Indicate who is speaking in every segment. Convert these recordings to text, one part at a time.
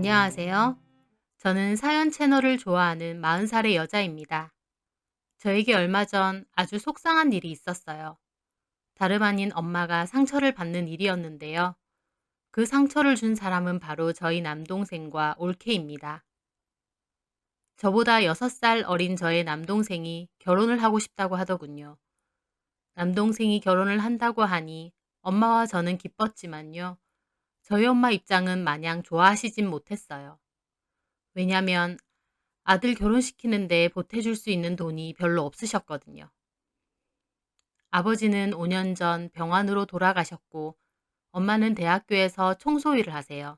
Speaker 1: 안녕하세요. 저는 사연 채널을 좋아하는 40살의 여자입니다. 저에게 얼마 전 아주 속상한 일이 있었어요. 다름 아닌 엄마가 상처를 받는 일이었는데요. 그 상처를 준 사람은 바로 저희 남동생과 올케입니다. 저보다 6살 어린 저의 남동생이 결혼을 하고 싶다고 하더군요. 남동생이 결혼을 한다고 하니 엄마와 저는 기뻤지만요. 저희 엄마 입장은 마냥 좋아하시진 못했어요. 왜냐면 아들 결혼시키는데 보태줄 수 있는 돈이 별로 없으셨거든요. 아버지는 5년 전 병환으로 돌아가셨고 엄마는 대학교에서 청소 일을 하세요.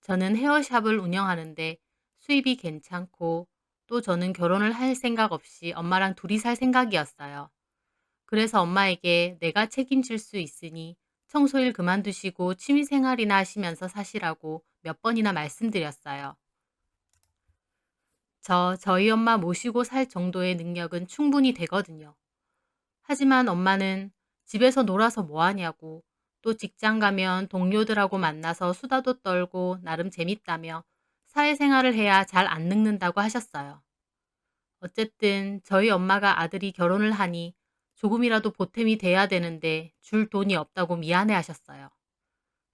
Speaker 1: 저는 헤어샵을 운영하는데 수입이 괜찮고 또 저는 결혼을 할 생각 없이 엄마랑 둘이 살 생각이었어요. 그래서 엄마에게 내가 책임질 수 있으니 청소일 그만두시고 취미생활이나 하시면서 사시라고 몇 번이나 말씀드렸어요. 저희 엄마 모시고 살 정도의 능력은 충분히 되거든요. 하지만 엄마는 집에서 놀아서 뭐 하냐고, 또 직장 가면 동료들하고 만나서 수다도 떨고 나름 재밌다며 사회생활을 해야 잘 안 늙는다고 하셨어요. 어쨌든 저희 엄마가 아들이 결혼을 하니 조금이라도 보탬이 돼야 되는데 줄 돈이 없다고 미안해 하셨어요.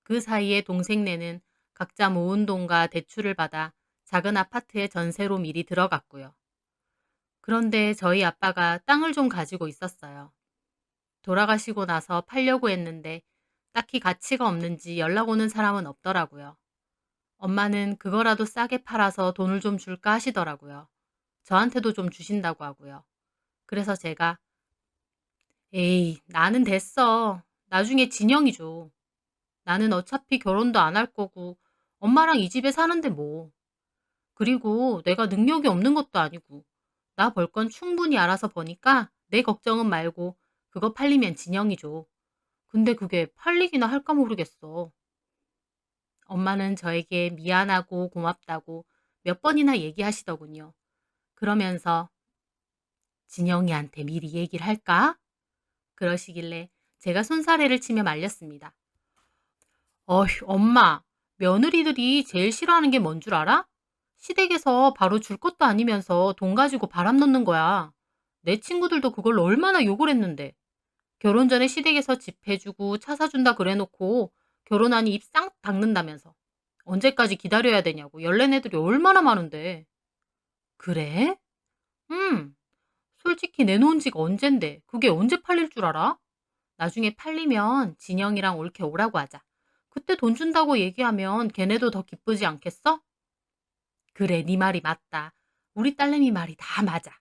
Speaker 1: 그 사이에 동생네는 각자 모은 돈과 대출을 받아 작은 아파트에 전세로 미리 들어갔고요. 그런데 저희 아빠가 땅을 좀 가지고 있었어요. 돌아가시고 나서 팔려고 했는데 딱히 가치가 없는지 연락 오는 사람은 없더라고요. 엄마는 그거라도 싸게 팔아서 돈을 좀 줄까 하시더라고요. 저한테도 좀 주신다고 하고요. 그래서 제가 에이, 나는 됐어. 나중에 진영이 줘. 나는 어차피 결혼도 안 할 거고 엄마랑 이 집에 사는데 뭐. 그리고 내가 능력이 없는 것도 아니고 나 벌 건 충분히 알아서 버니까 내 걱정은 말고 그거 팔리면 진영이 줘. 근데 그게 팔리기나 할까 모르겠어. 엄마는 저에게 미안하고 고맙다고 몇 번이나 얘기하시더군요. 그러면서 진영이한테 미리 얘기를 할까? 그러시길래 제가 손사래를 치며 말렸습니다. 어휴, 엄마, 며느리들이 제일 싫어하는 게 뭔 줄 알아? 시댁에서 바로 줄 것도 아니면서 돈 가지고 바람 넣는 거야. 내 친구들도 그걸 얼마나 욕을 했는데. 결혼 전에 시댁에서 집 해주고 차 사준다 그래놓고 결혼하니 입 쌍 닦는다면서. 언제까지 기다려야 되냐고. 열낸 애들이 얼마나 많은데. 그래? 음, 솔직히 내놓은 지가 언젠데. 그게 언제 팔릴 줄 알아? 나중에 팔리면 진영이랑 올케 오라고 하자. 그때 돈 준다고 얘기하면 걔네도 더 기쁘지 않겠어? 그래, 네 말이 맞다. 우리 딸내미 말이 다 맞아.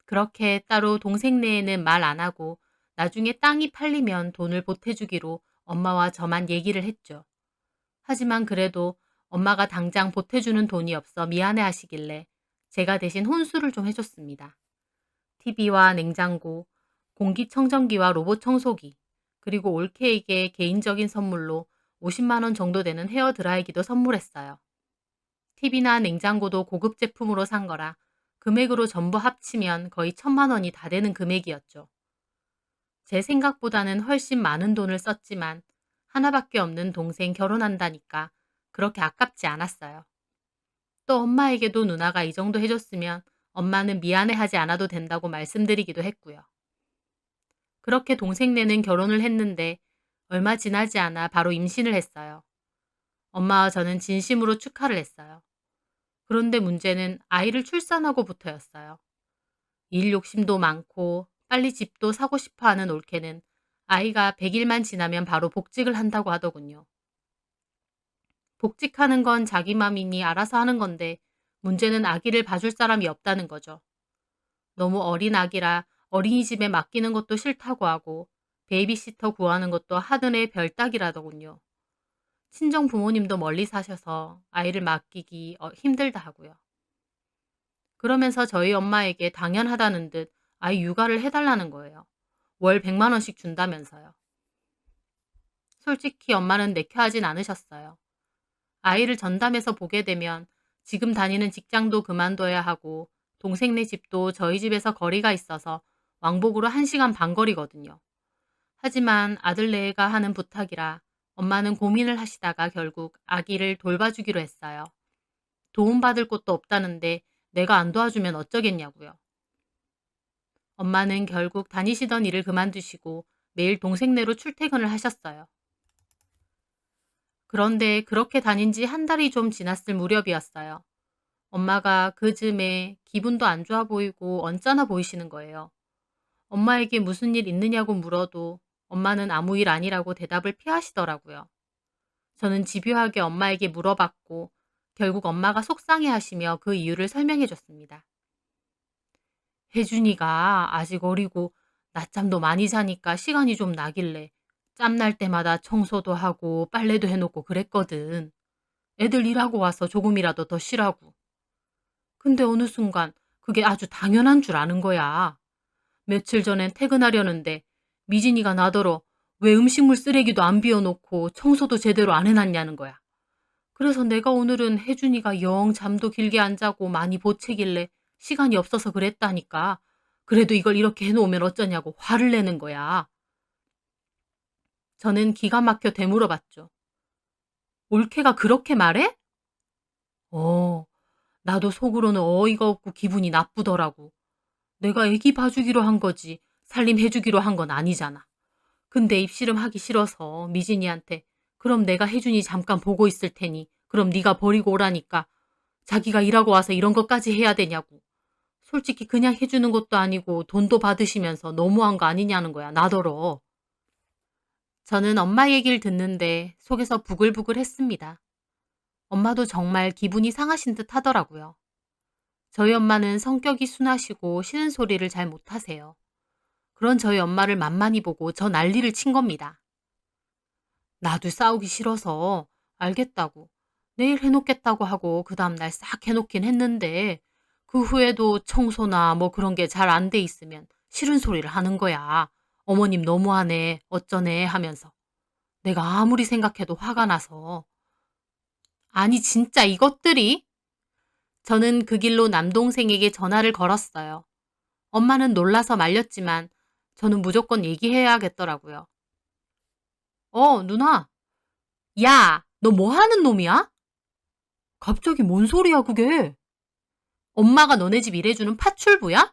Speaker 1: 그렇게 따로 동생네에는 말 안 하고 나중에 땅이 팔리면 돈을 보태주기로 엄마와 저만 얘기를 했죠. 하지만 그래도 엄마가 당장 보태주는 돈이 없어 미안해 하시길래 제가 대신 혼수를 좀 해줬습니다. TV와 냉장고, 공기청정기와 로봇 청소기, 그리고 올케에게 개인적인 선물로 50만 원 정도 되는 헤어드라이기도 선물했어요. TV나 냉장고도 고급 제품으로 산 거라 금액으로 전부 합치면 거의 1,000만 원이 다 되는 금액이었죠. 제 생각보다는 훨씬 많은 돈을 썼지만 하나밖에 없는 동생 결혼한다니까 그렇게 아깝지 않았어요. 또 엄마에게도 누나가 이 정도 해줬으면 엄마는 미안해하지 않아도 된다고 말씀드리기도 했고요. 그렇게 동생네는 결혼을 했는데 얼마 지나지 않아 바로 임신을 했어요. 엄마와 저는 진심으로 축하를 했어요. 그런데 문제는 아이를 출산하고부터였어요. 일 욕심도 많고 빨리 집도 사고 싶어 하는 올케는 아이가 100일만 지나면 바로 복직을 한다고 하더군요. 복직하는 건 자기 맘이니 알아서 하는 건데 문제는 아기를 봐줄 사람이 없다는 거죠. 너무 어린 아기라 어린이집에 맡기는 것도 싫다고 하고 베이비시터 구하는 것도 하늘의 별 따기라더군요. 친정 부모님도 멀리 사셔서 아이를 맡기기 힘들다 하고요. 그러면서 저희 엄마에게 당연하다는 듯 아이 육아를 해달라는 거예요. 월 100만 원씩 준다면서요. 솔직히 엄마는 내켜하진 않으셨어요. 아이를 전담해서 보게 되면 지금 다니는 직장도 그만둬야 하고 동생네 집도 저희 집에서 거리가 있어서 왕복으로 1시간 반 거리거든요. 하지만 아들네가 하는 부탁이라 엄마는 고민을 하시다가 결국 아기를 돌봐주기로 했어요. 도움받을 곳도 없다는데 내가 안 도와주면 어쩌겠냐고요. 엄마는 결국 다니시던 일을 그만두시고 매일 동생네로 출퇴근을 하셨어요. 그런데 그렇게 다닌 지 한 달이 좀 지났을 무렵이었어요. 엄마가 그 즈음에 기분도 안 좋아 보이고 언짢아 보이시는 거예요. 엄마에게 무슨 일 있느냐고 물어도 엄마는 아무 일 아니라고 대답을 피하시더라고요. 저는 집요하게 엄마에게 물어봤고 결국 엄마가 속상해 하시며 그 이유를 설명해 줬습니다. 혜준이가 아직 어리고 낮잠도 많이 자니까 시간이 좀 나길래 짬날 때마다 청소도 하고 빨래도 해놓고 그랬거든. 애들 일하고 와서 조금이라도 더 쉬라고. 근데 어느 순간 그게 아주 당연한 줄 아는 거야. 며칠 전엔 퇴근하려는데 미진이가 나더러 왜 음식물 쓰레기도 안 비워놓고 청소도 제대로 안 해놨냐는 거야. 그래서 내가 오늘은 혜준이가 영 잠도 길게 안 자고 많이 보채길래 시간이 없어서 그랬다니까. 그래도 이걸 이렇게 해놓으면 어쩌냐고 화를 내는 거야. 저는 기가 막혀 되물어봤죠. 올케가 그렇게 말해? 어, 나도 속으로는 어이가 없고 기분이 나쁘더라고. 내가 애기 봐주기로 한 거지 살림해주기로 한 건 아니잖아. 근데 입씨름 하기 싫어서 미진이한테 그럼 내가 혜준이 잠깐 보고 있을 테니 그럼 네가 버리고 오라니까 자기가 일하고 와서 이런 것까지 해야 되냐고. 솔직히 그냥 해주는 것도 아니고 돈도 받으시면서 너무한 거 아니냐는 거야, 나더러. 저는 엄마 얘기를 듣는데 속에서 부글부글 했습니다. 엄마도 정말 기분이 상하신 듯 하더라고요. 저희 엄마는 성격이 순하시고 싫은 소리를 잘 못하세요. 그런 저희 엄마를 만만히 보고 저 난리를 친 겁니다. 나도 싸우기 싫어서 알겠다고 내일 해놓겠다고 하고 그 다음날 싹 해놓긴 했는데 그 후에도 청소나 뭐 그런 게 잘 안 돼 있으면 싫은 소리를 하는 거야. 어머님 너무하네 어쩌네 하면서 내가 아무리 생각해도 화가 나서 아니 진짜 이것들이 저는 그 길로 남동생에게 전화를 걸었어요. 엄마는 놀라서 말렸지만 저는 무조건 얘기해야겠더라고요. 누나. 야, 너 뭐 하는 놈이야? 갑자기 뭔 소리야, 그게? 엄마가 너네 집 일해주는 파출부야?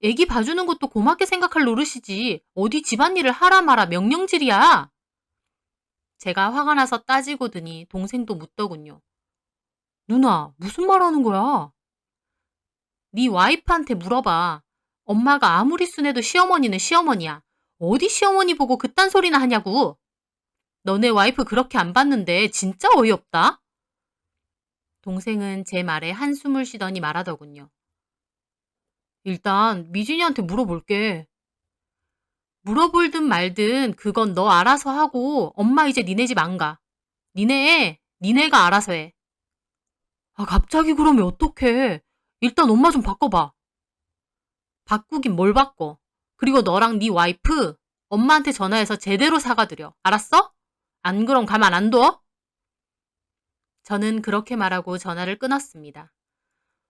Speaker 1: 애기 봐주는 것도 고맙게 생각할 노릇이지. 어디 집안일을 하라 마라 명령질이야. 제가 화가 나서 따지고 드니 동생도 묻더군요. 누나, 무슨 말 하는 거야? 네 와이프한테 물어봐. 엄마가 아무리 순해도 시어머니는 시어머니야. 어디 시어머니 보고 그딴 소리나 하냐고. 너네 와이프 그렇게 안 봤는데 진짜 어이없다. 동생은 제 말에 한숨을 쉬더니 말하더군요. 일단 미진이한테 물어볼게. 물어볼든 말든 그건 너 알아서 하고 엄마 이제 니네 집 안 가. 니네가 알아서 해. 아 갑자기 그러면 어떡해. 일단 엄마 좀 바꿔봐. 바꾸긴 뭘 바꿔. 그리고 너랑 네 와이프 엄마한테 전화해서 제대로 사과드려. 알았어? 안 그럼 가만 안 둬? 저는 그렇게 말하고 전화를 끊었습니다.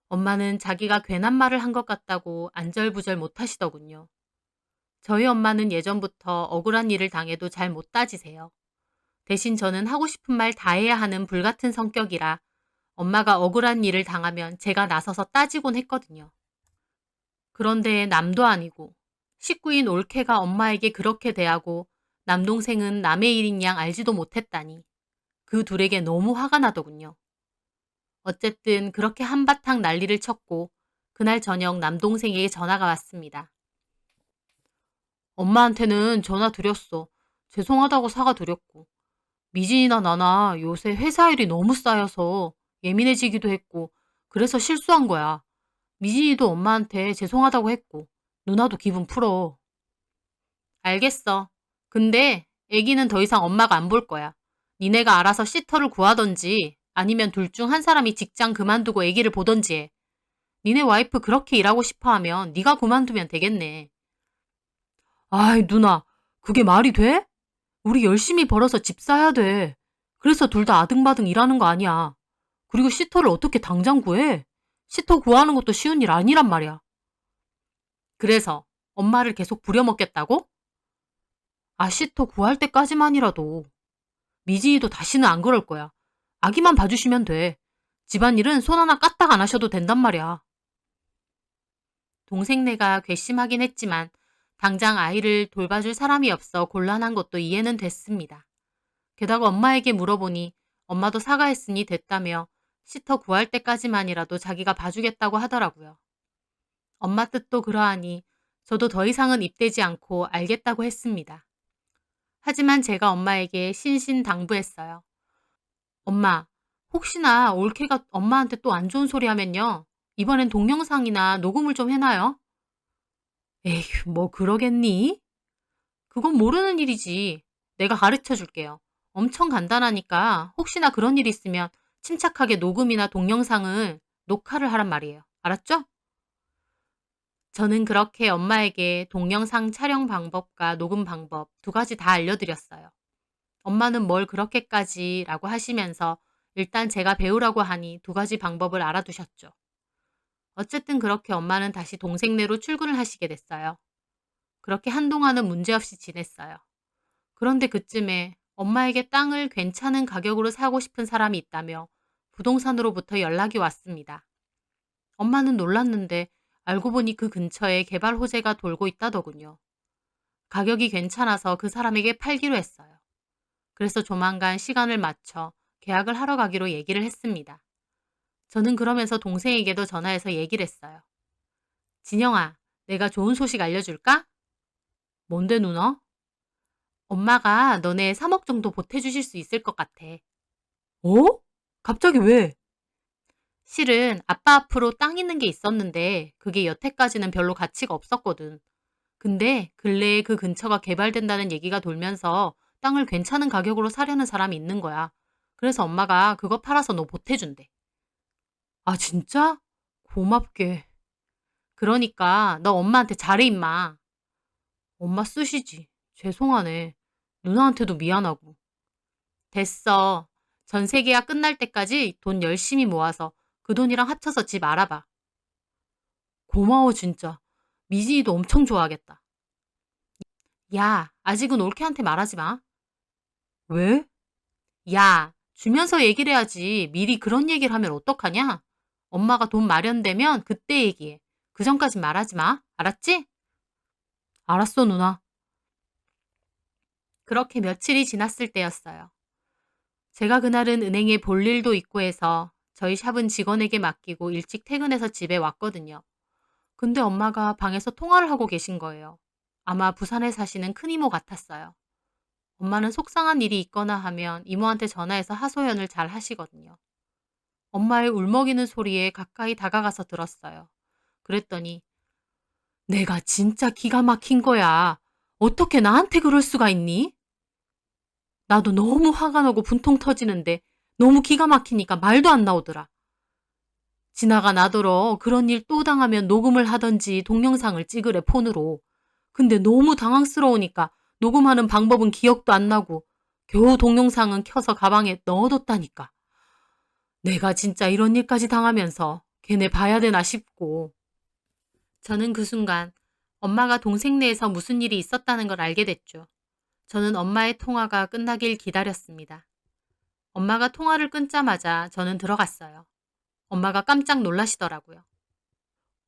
Speaker 1: 엄마는 자기가 괜한 말을 한 것 같다고 안절부절 못하시더군요. 저희 엄마는 예전부터 억울한 일을 당해도 잘 못 따지세요. 대신 저는 하고 싶은 말 다 해야 하는 불같은 성격이라 엄마가 억울한 일을 당하면 제가 나서서 따지곤 했거든요. 그런데 남도 아니고 식구인 올케가 엄마에게 그렇게 대하고 남동생은 남의 일인 양 알지도 못했다니 그 둘에게 너무 화가 나더군요. 어쨌든 그렇게 한바탕 난리를 쳤고 그날 저녁 남동생에게 전화가 왔습니다. 엄마한테는 전화 드렸어. 죄송하다고 사과드렸고. 미진이나 나나 요새 회사 일이 너무 쌓여서 예민해지기도 했고 그래서 실수한 거야. 미진이도 엄마한테 죄송하다고 했고 누나도 기분 풀어. 알겠어. 근데 애기는 더 이상 엄마가 안 볼 거야. 니네가 알아서 시터를 구하던지 아니면 둘 중 한 사람이 직장 그만두고 애기를 보던지 해. 니네 와이프 그렇게 일하고 싶어 하면 네가 그만두면 되겠네. 아이 누나 그게 말이 돼? 우리 열심히 벌어서 집 사야 돼. 그래서 둘 다 아등바등 일하는 거 아니야. 그리고 시터를 어떻게 당장 구해? 시터 구하는 것도 쉬운 일 아니란 말이야. 그래서 엄마를 계속 부려먹겠다고? 아 시터 구할 때까지만이라도. 미진이도 다시는 안 그럴 거야. 아기만 봐주시면 돼. 집안일은 손 하나 까딱 안 하셔도 된단 말이야. 동생네가 괘씸하긴 했지만 당장 아이를 돌봐줄 사람이 없어 곤란한 것도 이해는 됐습니다. 게다가 엄마에게 물어보니 엄마도 사과했으니 됐다며 시터 구할 때까지만이라도 자기가 봐주겠다고 하더라고요. 엄마 뜻도 그러하니 저도 더 이상은 입대지 않고 알겠다고 했습니다. 하지만 제가 엄마에게 신신당부했어요. 엄마, 혹시나 올케가 엄마한테 또 안 좋은 소리 하면요. 이번엔 동영상이나 녹음을 좀 해놔요. 에휴, 뭐 그러겠니? 그건 모르는 일이지. 내가 가르쳐 줄게요. 엄청 간단하니까 혹시나 그런 일 있으면 침착하게 녹음이나 동영상을 녹화를 하란 말이에요. 알았죠? 저는 그렇게 엄마에게 동영상 촬영 방법과 녹음 방법 두 가지 다 알려드렸어요. 엄마는 뭘 그렇게까지 라고 하시면서 일단 제가 배우라고 하니 두 가지 방법을 알아두셨죠. 어쨌든 그렇게 엄마는 다시 동생네로 출근을 하시게 됐어요. 그렇게 한동안은 문제없이 지냈어요. 그런데 그쯤에 엄마에게 땅을 괜찮은 가격으로 사고 싶은 사람이 있다며 부동산으로부터 연락이 왔습니다. 엄마는 놀랐는데 알고 보니 그 근처에 개발 호재가 돌고 있다더군요. 가격이 괜찮아서 그 사람에게 팔기로 했어요. 그래서 조만간 시간을 맞춰 계약을 하러 가기로 얘기를 했습니다. 저는 그러면서 동생에게도 전화해서 얘기를 했어요. 진영아, 내가 좋은 소식 알려줄까? 뭔데 누나? 엄마가 너네 3억 정도 보태주실 수 있을 것 같아. 어? 갑자기 왜? 실은 아빠 앞으로 땅 있는 게 있었는데 그게 여태까지는 별로 가치가 없었거든. 근데 근래에 그 근처가 개발된다는 얘기가 돌면서 땅을 괜찮은 가격으로 사려는 사람이 있는 거야. 그래서 엄마가 그거 팔아서 너 보태준대. 아, 진짜? 고맙게. 그러니까 너 엄마한테 잘해, 임마. 엄마 쓰시지. 죄송하네. 누나한테도 미안하고. 됐어. 전세 계약 끝날 때까지 돈 열심히 모아서 그 돈이랑 합쳐서 집 알아봐. 고마워, 진짜. 미진이도 엄청 좋아하겠다. 야, 아직은 올케한테 말하지 마. 왜? 야, 주면서 얘기를 해야지. 미리 그런 얘기를 하면 어떡하냐? 엄마가 돈 마련되면 그때 얘기해. 그 전까진 말하지 마. 알았지? 알았어, 누나. 그렇게 며칠이 지났을 때였어요. 제가 그날은 은행에 볼 일도 있고 해서 저희 샵은 직원에게 맡기고 일찍 퇴근해서 집에 왔거든요. 근데 엄마가 방에서 통화를 하고 계신 거예요. 아마 부산에 사시는 큰 이모 같았어요. 엄마는 속상한 일이 있거나 하면 이모한테 전화해서 하소연을 잘 하시거든요. 엄마의 울먹이는 소리에 가까이 다가가서 들었어요. 그랬더니 내가 진짜 기가 막힌 거야. 어떻게 나한테 그럴 수가 있니? 나도 너무 화가 나고 분통 터지는데 너무 기가 막히니까 말도 안 나오더라. 지나가 나더러 그런 일 또 당하면 녹음을 하던지 동영상을 찍으래 폰으로. 근데 너무 당황스러우니까 녹음하는 방법은 기억도 안 나고 겨우 동영상은 켜서 가방에 넣어뒀다니까. 내가 진짜 이런 일까지 당하면서 걔네 봐야 되나 싶고. 저는 그 순간 엄마가 동생네에서 무슨 일이 있었다는 걸 알게 됐죠. 저는 엄마의 통화가 끝나길 기다렸습니다. 엄마가 통화를 끊자마자 저는 들어갔어요. 엄마가 깜짝 놀라시더라고요.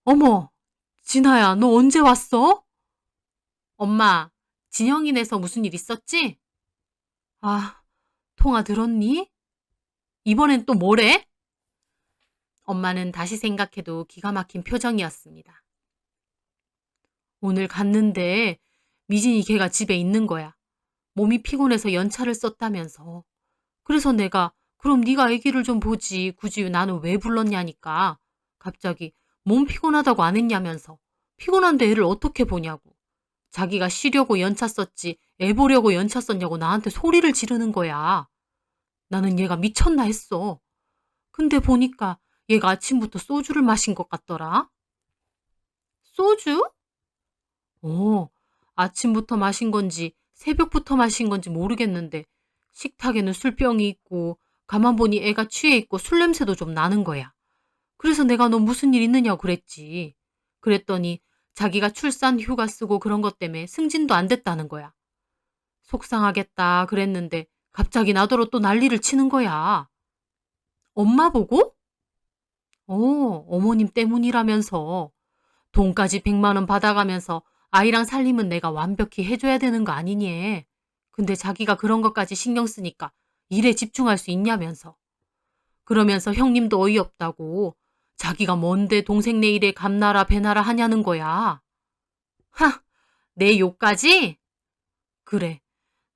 Speaker 1: 어머, 진아야, 너 언제 왔어? 엄마, 진영이네서 무슨 일 있었지? 아, 통화 들었니? 이번엔 또 뭐래? 엄마는 다시 생각해도 기가 막힌 표정이었습니다. 오늘 갔는데 미진이 걔가 집에 있는 거야. 몸이 피곤해서 연차를 썼다면서. 그래서 내가 그럼 네가 아기를 좀 보지 굳이 나는 왜 불렀냐니까 갑자기 몸 피곤하다고 안 했냐면서 피곤한데 애를 어떻게 보냐고 자기가 쉬려고 연차 썼지 애 보려고 연차 썼냐고 나한테 소리를 지르는 거야. 나는 얘가 미쳤나 했어. 근데 보니까 얘가 아침부터 소주를 마신 것 같더라. 소주? 어, 아침부터 마신 건지 새벽부터 마신 건지 모르겠는데 식탁에는 술병이 있고 가만 보니 애가 취해 있고 술 냄새도 좀 나는 거야. 그래서 내가 너 무슨 일 있느냐고 그랬지. 그랬더니 자기가 출산 휴가 쓰고 그런 것 때문에 승진도 안 됐다는 거야. 속상하겠다 그랬는데 갑자기 나더러 또 난리를 치는 거야. 엄마 보고? 어머님 때문이라면서. 돈까지 100만 원 받아가면서 아이랑 살림은 내가 완벽히 해줘야 되는 거 아니니? 근데 자기가 그런 것까지 신경 쓰니까 일에 집중할 수 있냐면서. 그러면서 형님도 어이없다고 자기가 뭔데 동생네 일에 감나라 배나라 하냐는 거야. 하! 내 욕까지? 그래.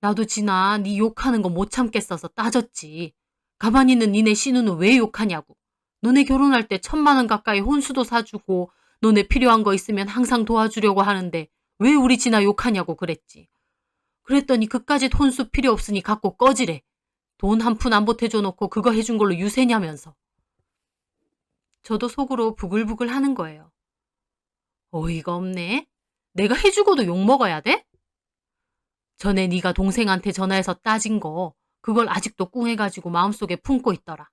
Speaker 1: 나도 지나 네 욕하는 거 못 참겠어서 따졌지. 가만히 있는 니네 신우는 왜 욕하냐고. 너네 결혼할 때 1,000만 원 가까이 혼수도 사주고 너네 필요한 거 있으면 항상 도와주려고 하는데 왜 우리 지나 욕하냐고 그랬지. 그랬더니 그까짓 혼수 필요 없으니 갖고 꺼지래. 돈 한 푼 안 보태줘 놓고 그거 해준 걸로 유세냐면서. 저도 속으로 부글부글 하는 거예요. 어이가 없네. 내가 해주고도 욕먹어야 돼? 전에 네가 동생한테 전화해서 따진 거 그걸 아직도 꿍해가지고 마음속에 품고 있더라.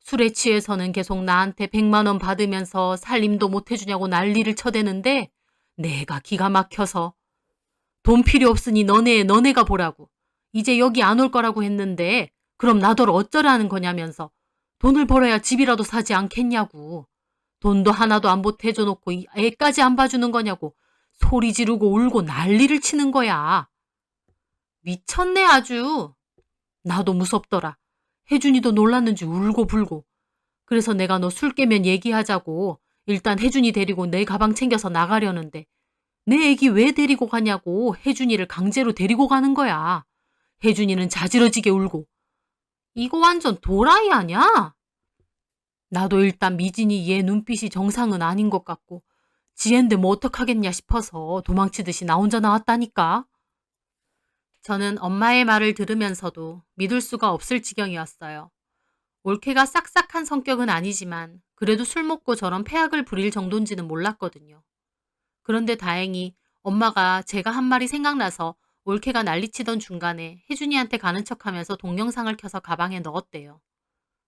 Speaker 1: 술에 취해서는 계속 나한테 100만 원 받으면서 살림도 못 해주냐고 난리를 쳐대는데 내가 기가 막혀서 돈 필요 없으니 너네가 보라고. 이제 여기 안 올 거라고 했는데 그럼 나더러 어쩌라는 거냐면서 돈을 벌어야 집이라도 사지 않겠냐고. 돈도 하나도 안 보태줘 놓고 애까지 안 봐주는 거냐고 소리 지르고 울고 난리를 치는 거야. 미쳤네 아주. 나도 무섭더라. 혜준이도 놀랐는지 울고 불고. 그래서 내가 너 술 깨면 얘기하자고 일단 혜준이 데리고 내 가방 챙겨서 나가려는데 내 애기 왜 데리고 가냐고 혜준이를 강제로 데리고 가는 거야. 혜준이는 자지러지게 울고. 이거 완전 도라이 아냐? 나도 일단 미진이 얘 눈빛이 정상은 아닌 것 같고 지앤데 뭐 어떡하겠냐 싶어서 도망치듯이 나 혼자 나왔다니까. 저는 엄마의 말을 들으면서도 믿을 수가 없을 지경이었어요. 올케가 싹싹한 성격은 아니지만 그래도 술 먹고 저런 패악을 부릴 정도인지는 몰랐거든요. 그런데 다행히 엄마가 제가 한 말이 생각나서 올케가 난리치던 중간에 혜준이한테 가는 척하면서 동영상을 켜서 가방에 넣었대요.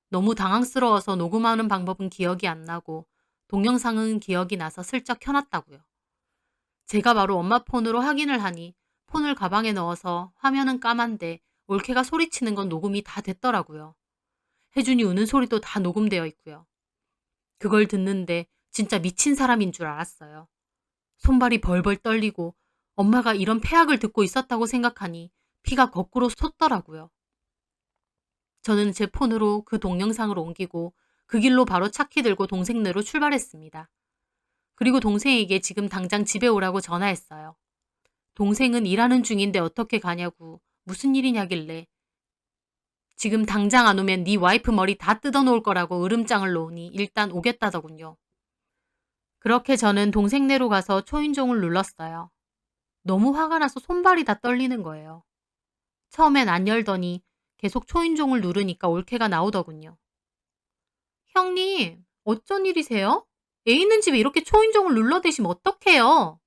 Speaker 1: 너무 당황스러워서 녹음하는 방법은 기억이 안 나고 동영상은 기억이 나서 슬쩍 켜놨다고요. 제가 바로 엄마 폰으로 확인을 하니 폰을 가방에 넣어서 화면은 까만데 올케가 소리치는 건 녹음이 다 됐더라고요. 혜준이 우는 소리도 다 녹음되어 있고요. 그걸 듣는데 진짜 미친 사람인 줄 알았어요. 손발이 벌벌 떨리고 엄마가 이런 폐악을 듣고 있었다고 생각하니 피가 거꾸로 솟더라고요. 저는 제 폰으로 그 동영상을 옮기고 그 길로 바로 차키 들고 동생네로 출발했습니다. 그리고 동생에게 지금 당장 집에 오라고 전화했어요. 동생은 일하는 중인데 어떻게 가냐고 무슨 일이냐길래 지금 당장 안 오면 네 와이프 머리 다 뜯어놓을 거라고 으름장을 놓으니 일단 오겠다더군요. 그렇게 저는 동생네로 가서 초인종을 눌렀어요. 너무 화가 나서 손발이 다 떨리는 거예요. 처음엔 안 열더니 계속 초인종을 누르니까 올케가 나오더군요. 형님, 어쩐 일이세요? 애 있는 집에 이렇게 초인종을 눌러대시면 어떡해요?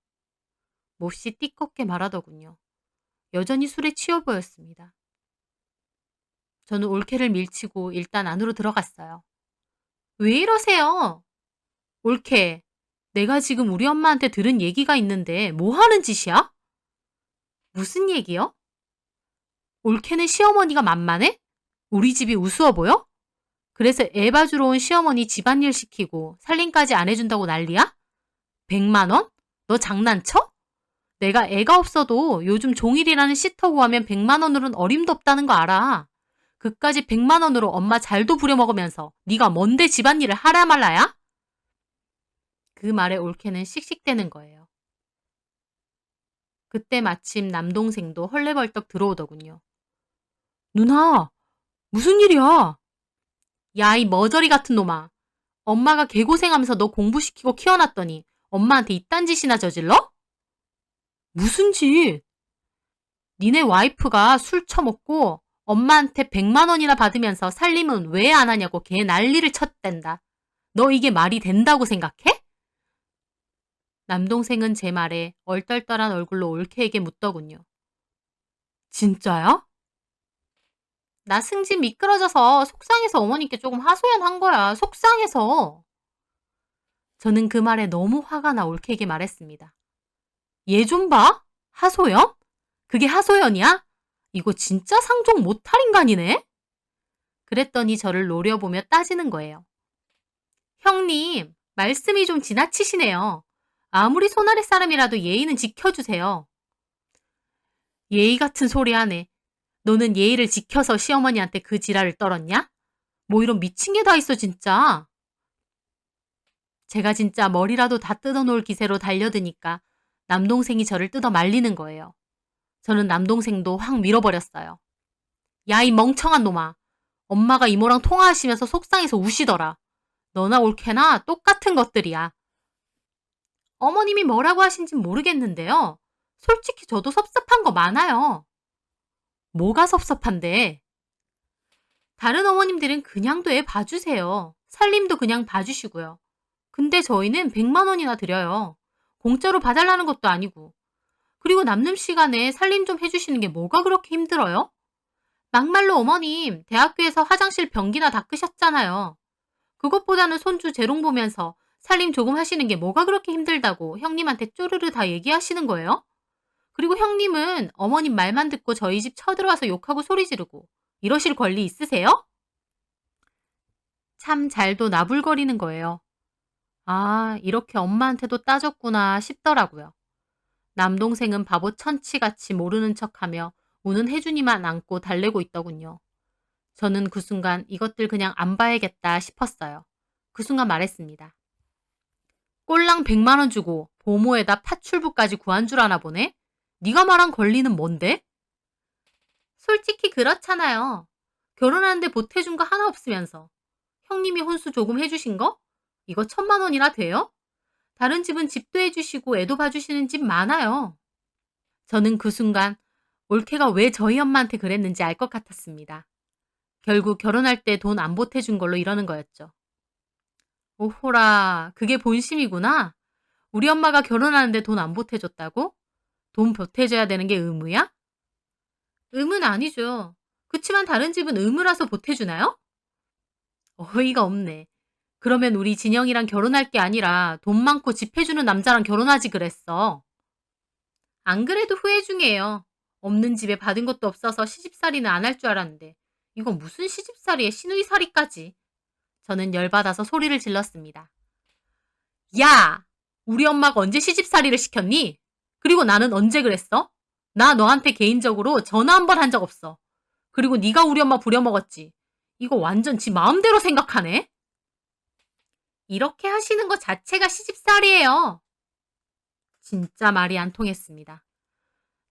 Speaker 1: 몹시 띠껍게 말하더군요. 여전히 술에 취해 보였습니다. 저는 올케를 밀치고 일단 안으로 들어갔어요. 왜 이러세요? 올케, 내가 지금 우리 엄마한테 들은 얘기가 있는데 뭐 하는 짓이야? 무슨 얘기요? 올케는 시어머니가 만만해? 우리 집이 우스워 보여? 그래서 애 봐주러 온 시어머니 집안일 시키고 살림까지 안 해준다고 난리야? 100만 원? 너 장난쳐? 내가 애가 없어도 요즘 종일이라는 시터 구하면 100만 원으로는 어림도 없다는 거 알아. 그까지 100만 원으로 엄마 잘도 부려먹으면서 네가 뭔데 집안일을 하라 말라야? 그 말에 올케는 씩씩대는 거예요. 그때 마침 남동생도 헐레벌떡 들어오더군요. 누나, 무슨 일이야? 야, 이 머저리 같은 놈아. 엄마가 개고생하면서 너 공부시키고 키워놨더니 엄마한테 이딴 짓이나 저질러? 무슨 짓? 니네 와이프가 술 처먹고 엄마한테 100만 원이나 받으면서 살림은 왜 안 하냐고 걔 난리를 쳤댄다. 너 이게 말이 된다고 생각해? 남동생은 제 말에 얼떨떨한 얼굴로 올케에게 묻더군요. 진짜야? 나 승진 미끄러져서 속상해서 어머니께 조금 하소연한 거야. 속상해서. 저는 그 말에 너무 화가 나 올케에게 말했습니다. 얘 좀 봐? 하소연? 그게 하소연이야? 이거 진짜 상종 못할 인간이네? 그랬더니 저를 노려보며 따지는 거예요. 형님, 말씀이 좀 지나치시네요. 아무리 손아래 사람이라도 예의는 지켜주세요. 예의 같은 소리 하네. 너는 예의를 지켜서 시어머니한테 그 지랄을 떨었냐? 뭐 이런 미친 게 다 있어 진짜. 제가 진짜 머리라도 다 뜯어놓을 기세로 달려드니까 남동생이 저를 뜯어 말리는 거예요. 저는 남동생도 확 밀어버렸어요. 야, 이 멍청한 놈아. 엄마가 이모랑 통화하시면서 속상해서 우시더라. 너나 옳게나 똑같은 것들이야. 어머님이 뭐라고 하신진 모르겠는데요. 솔직히 저도 섭섭한 거 많아요. 뭐가 섭섭한데? 다른 어머님들은 그냥도 애 봐주세요. 살림도 그냥 봐주시고요. 근데 저희는 100만 원이나 드려요. 공짜로 봐달라는 것도 아니고. 그리고 남는 시간에 살림 좀 해주시는 게 뭐가 그렇게 힘들어요? 막말로 어머님, 대학교에서 화장실 변기나 닦으셨잖아요. 그것보다는 손주 재롱 보면서 살림 조금 하시는 게 뭐가 그렇게 힘들다고 형님한테 쪼르르 다 얘기하시는 거예요? 그리고 형님은 어머님 말만 듣고 저희 집 쳐들어와서 욕하고 소리 지르고 이러실 권리 있으세요? 참 잘도 나불거리는 거예요. 아, 이렇게 엄마한테도 따졌구나 싶더라고요. 남동생은 바보 천치같이 모르는 척하며 우는 혜준이만 안고 달래고 있더군요. 저는 그 순간 이것들 그냥 안 봐야겠다 싶었어요. 그 순간 말했습니다. 꼴랑 100만 원 주고 보모에다 파출부까지 구한 줄 아나 보네? 네가 말한 권리는 뭔데? 솔직히 그렇잖아요. 결혼하는데 보태준 거 하나 없으면서. 형님이 혼수 조금 해주신 거? 이거 1,000만 원이나 돼요? 다른 집은 집도 해주시고 애도 봐주시는 집 많아요. 저는 그 순간 올케가 왜 저희 엄마한테 그랬는지 알 것 같았습니다. 결국 결혼할 때 돈 안 보태준 걸로 이러는 거였죠. 오호라, 그게 본심이구나. 우리 엄마가 결혼하는데 돈 안 보태줬다고? 돈 보태줘야 되는 게 의무야? 의무는 아니죠. 그치만 다른 집은 의무라서 보태주나요? 어이가 없네. 그러면 우리 진영이랑 결혼할 게 아니라 돈 많고 집 해주는 남자랑 결혼하지 그랬어. 안 그래도 후회 중이에요. 없는 집에 받은 것도 없어서 시집살이는 안 할 줄 알았는데 이건 무슨 시집살이에 시누이살이까지. 저는 열받아서 소리를 질렀습니다. 야! 우리 엄마가 언제 시집살이를 시켰니? 그리고 나는 언제 그랬어? 나 너한테 개인적으로 전화 한 번 한 적 없어. 그리고 네가 우리 엄마 부려먹었지. 이거 완전 지 마음대로 생각하네? 이렇게 하시는 것 자체가 시집살이에요. 진짜 말이 안 통했습니다.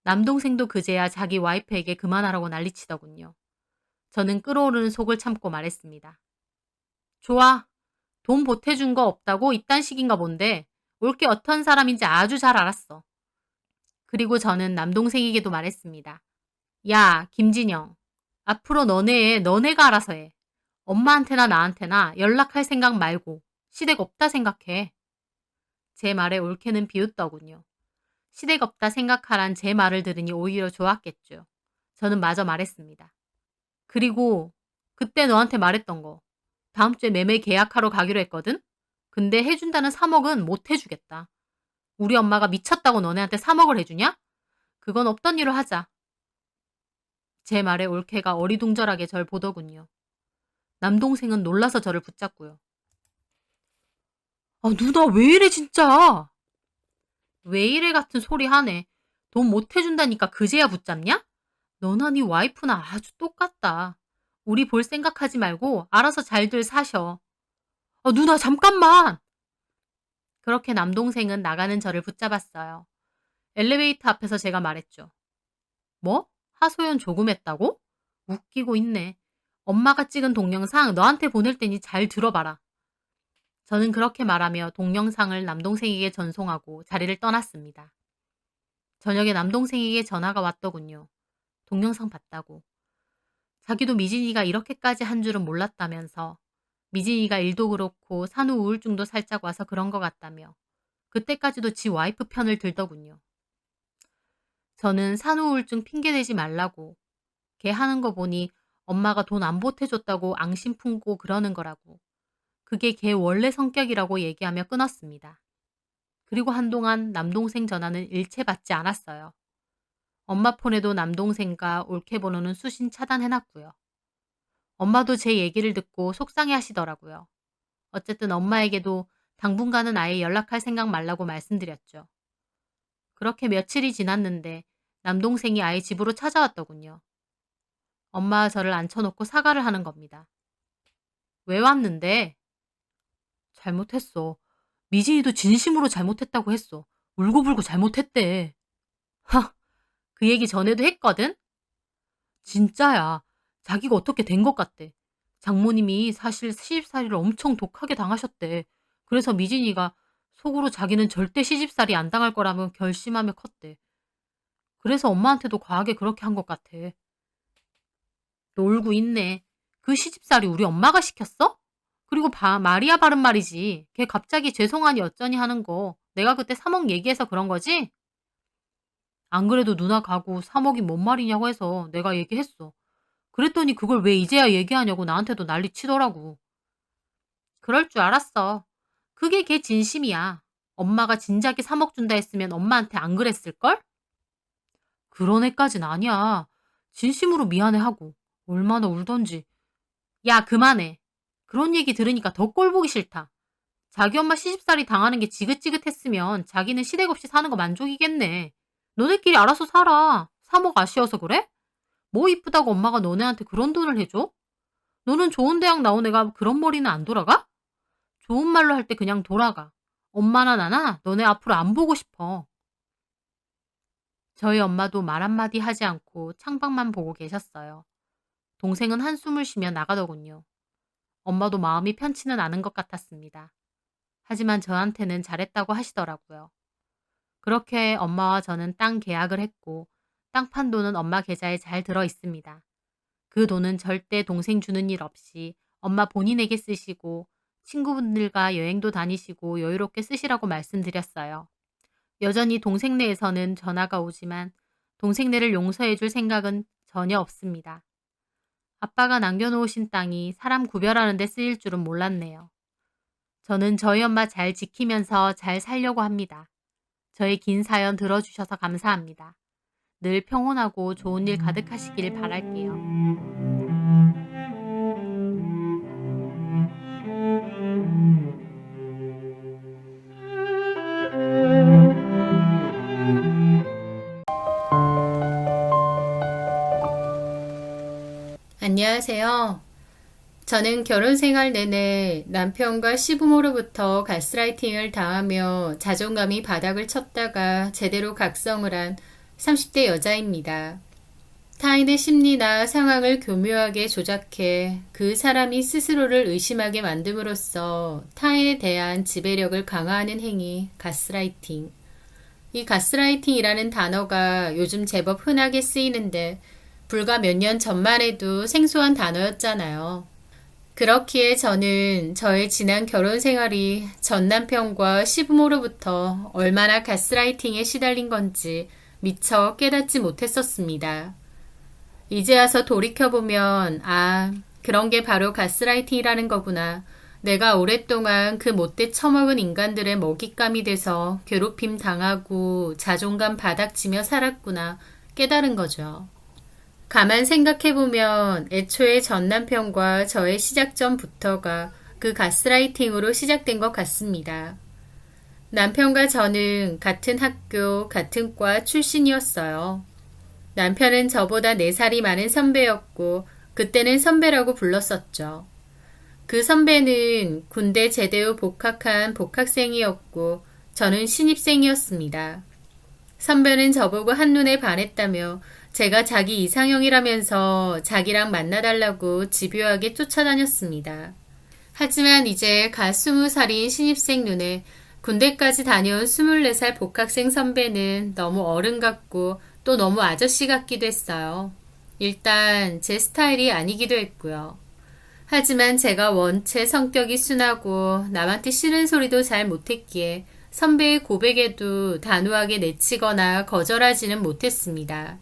Speaker 1: 남동생도 그제야 자기 와이프에게 그만하라고 난리치더군요. 저는 끓어오르는 속을 참고 말했습니다. 좋아. 돈 보태준 거 없다고 이딴 식인가 본데 올게 어떤 사람인지 아주 잘 알았어. 그리고 저는 남동생에게도 말했습니다. 야, 김진영. 앞으로 너네가 알아서 해. 엄마한테나 나한테나 연락할 생각 말고 시댁 없다 생각해. 제 말에 올케는 비웃더군요. 시댁 없다 생각하란 제 말을 들으니 오히려 좋았겠죠. 저는 마저 말했습니다. 그리고 그때 너한테 말했던 거. 다음 주에 매매 계약하러 가기로 했거든? 근데 해준다는 3억은 못 해주겠다. 우리 엄마가 미쳤다고 너네한테 3억을 해주냐? 그건 없던 일로 하자. 제 말에 올케가 어리둥절하게 절 보더군요. 남동생은 놀라서 저를 붙잡고요. 아, 누나 왜 이래 진짜. 왜 이래 같은 소리 하네. 돈 못 해준다니까 그제야 붙잡냐? 너나 네 와이프나 아주 똑같다. 우리 볼 생각하지 말고 알아서 잘들 사셔. 아, 누나 잠깐만. 그렇게 남동생은 나가는 저를 붙잡았어요. 엘리베이터 앞에서 제가 말했죠. 뭐? 하소연 조금 했다고? 웃기고 있네. 엄마가 찍은 동영상 너한테 보낼 테니 잘 들어봐라. 저는 그렇게 말하며 동영상을 남동생에게 전송하고 자리를 떠났습니다. 저녁에 남동생에게 전화가 왔더군요. 동영상 봤다고. 자기도 미진이가 이렇게까지 한 줄은 몰랐다면서 미진이가 일도 그렇고 산후 우울증도 살짝 와서 그런 것 같다며 그때까지도 지 와이프 편을 들더군요. 저는 산후 우울증 핑계대지 말라고 걔 하는 거 보니 엄마가 돈 안 보태줬다고 앙심 품고 그러는 거라고. 그게 걔 원래 성격이라고 얘기하며 끊었습니다. 그리고 한동안 남동생 전화는 일체 받지 않았어요. 엄마 폰에도 남동생과 올케번호는 수신 차단해놨고요. 엄마도 제 얘기를 듣고 속상해 하시더라고요. 어쨌든 엄마에게도 당분간은 아예 연락할 생각 말라고 말씀드렸죠. 그렇게 며칠이 지났는데 남동생이 아예 집으로 찾아왔더군요. 엄마와 저를 앉혀놓고 사과를 하는 겁니다. 왜 왔는데? 잘못했어. 미진이도 진심으로 잘못했다고 했어. 울고불고 잘못했대. 하, 그 얘기 전에도 했거든? 진짜야. 자기가 어떻게 된 것 같대. 장모님이 사실 시집살이를 엄청 독하게 당하셨대. 그래서 미진이가 속으로 자기는 절대 시집살이 안 당할 거라며 결심하며 컸대. 그래서 엄마한테도 과하게 그렇게 한 것 같아. 놀고 있네. 그 시집살이 우리 엄마가 시켰어? 그리고 마리아 바른 말이지. 걔 갑자기 죄송하니 어쩌니 하는 거. 내가 그때 3억 얘기해서 그런 거지? 안 그래도 누나 가구 3억이 뭔 말이냐고 해서 내가 얘기했어. 그랬더니 그걸 왜 이제야 얘기하냐고 나한테도 난리 치더라고. 그럴 줄 알았어. 그게 걔 진심이야. 엄마가 진작에 3억 준다 했으면 엄마한테 안 그랬을걸? 그런 애까진 아니야. 진심으로 미안해하고. 얼마나 울던지. 야, 그만해. 그런 얘기 들으니까 더 꼴보기 싫다. 자기 엄마 시집살이 당하는 게 지긋지긋했으면 자기는 시댁 없이 사는 거 만족이겠네. 너네끼리 알아서 살아. 3억 아쉬워서 그래? 뭐 이쁘다고 엄마가 너네한테 그런 돈을 해줘? 너는 좋은 대학 나온 애가 그런 머리는 안 돌아가? 좋은 말로 할 때 그냥 돌아가. 엄마나 나나 너네 앞으로 안 보고 싶어. 저희 엄마도 말 한마디 하지 않고 창밖만 보고 계셨어요. 동생은 한숨을 쉬며 나가더군요. 엄마도 마음이 편치는 않은 것 같았습니다. 하지만 저한테는 잘했다고 하시더라고요. 그렇게 엄마와 저는 땅 계약을 했고 땅 판 돈은 엄마 계좌에 잘 들어 있습니다. 그 돈은 절대 동생 주는 일 없이 엄마 본인에게 쓰시고 친구분들과 여행도 다니시고 여유롭게 쓰시라고 말씀드렸어요. 여전히 동생네에서는 전화가 오지만 동생네를 용서해 줄 생각은 전혀 없습니다. 아빠가 남겨놓으신 땅이 사람 구별하는 데 쓰일 줄은 몰랐네요. 저는 저희 엄마 잘 지키면서 잘 살려고 합니다. 저의 긴 사연 들어주셔서 감사합니다. 늘 평온하고 좋은 일 가득하시길 바랄게요. 안녕하세요. 저는 결혼 생활 내내 남편과 시부모로부터 가스라이팅을 당하며 자존감이 바닥을 쳤다가 제대로 각성을 한 30대 여자입니다. 타인의 심리나 상황을 교묘하게 조작해 그 사람이 스스로를 의심하게 만듦으로써 타인에 대한 지배력을 강화하는 행위, 가스라이팅. 이 가스라이팅이라는 단어가 요즘 제법 흔하게 쓰이는데 불과 몇 년 전만 해도 생소한 단어였잖아요. 그렇기에 저는 저의 지난 결혼 생활이 전 남편과 시부모로부터 얼마나 가스라이팅에 시달린 건지 미처 깨닫지 못했었습니다. 이제 와서 돌이켜보면 그런 게 바로 가스라이팅이라는 거구나. 내가 오랫동안 그 못돼 처먹은 인간들의 먹잇감이 돼서 괴롭힘 당하고 자존감 바닥치며 살았구나 깨달은 거죠. 가만 생각해보면 애초에 전 남편과 저의 시작점부터가 그 가스라이팅으로 시작된 것 같습니다. 남편과 저는 같은 학교, 같은 과 출신이었어요. 남편은 저보다 4살이 많은 선배였고 그때는 선배라고 불렀었죠. 그 선배는 군대 제대 후 복학한 복학생이었고 저는 신입생이었습니다. 선배는 저보고 한눈에 반했다며 제가 자기 이상형이라면서 자기랑 만나달라고 집요하게 쫓아다녔습니다. 하지만 이제 갓 20살인 신입생 눈에 군대까지 다녀온 24살 복학생 선배는 너무 어른 같고 또 너무 아저씨 같기도 했어요. 일단 제 스타일이 아니기도 했고요. 하지만 제가 원체 성격이 순하고 남한테 싫은 소리도 잘 못했기에 선배의 고백에도 단호하게 내치거나 거절하지는 못했습니다.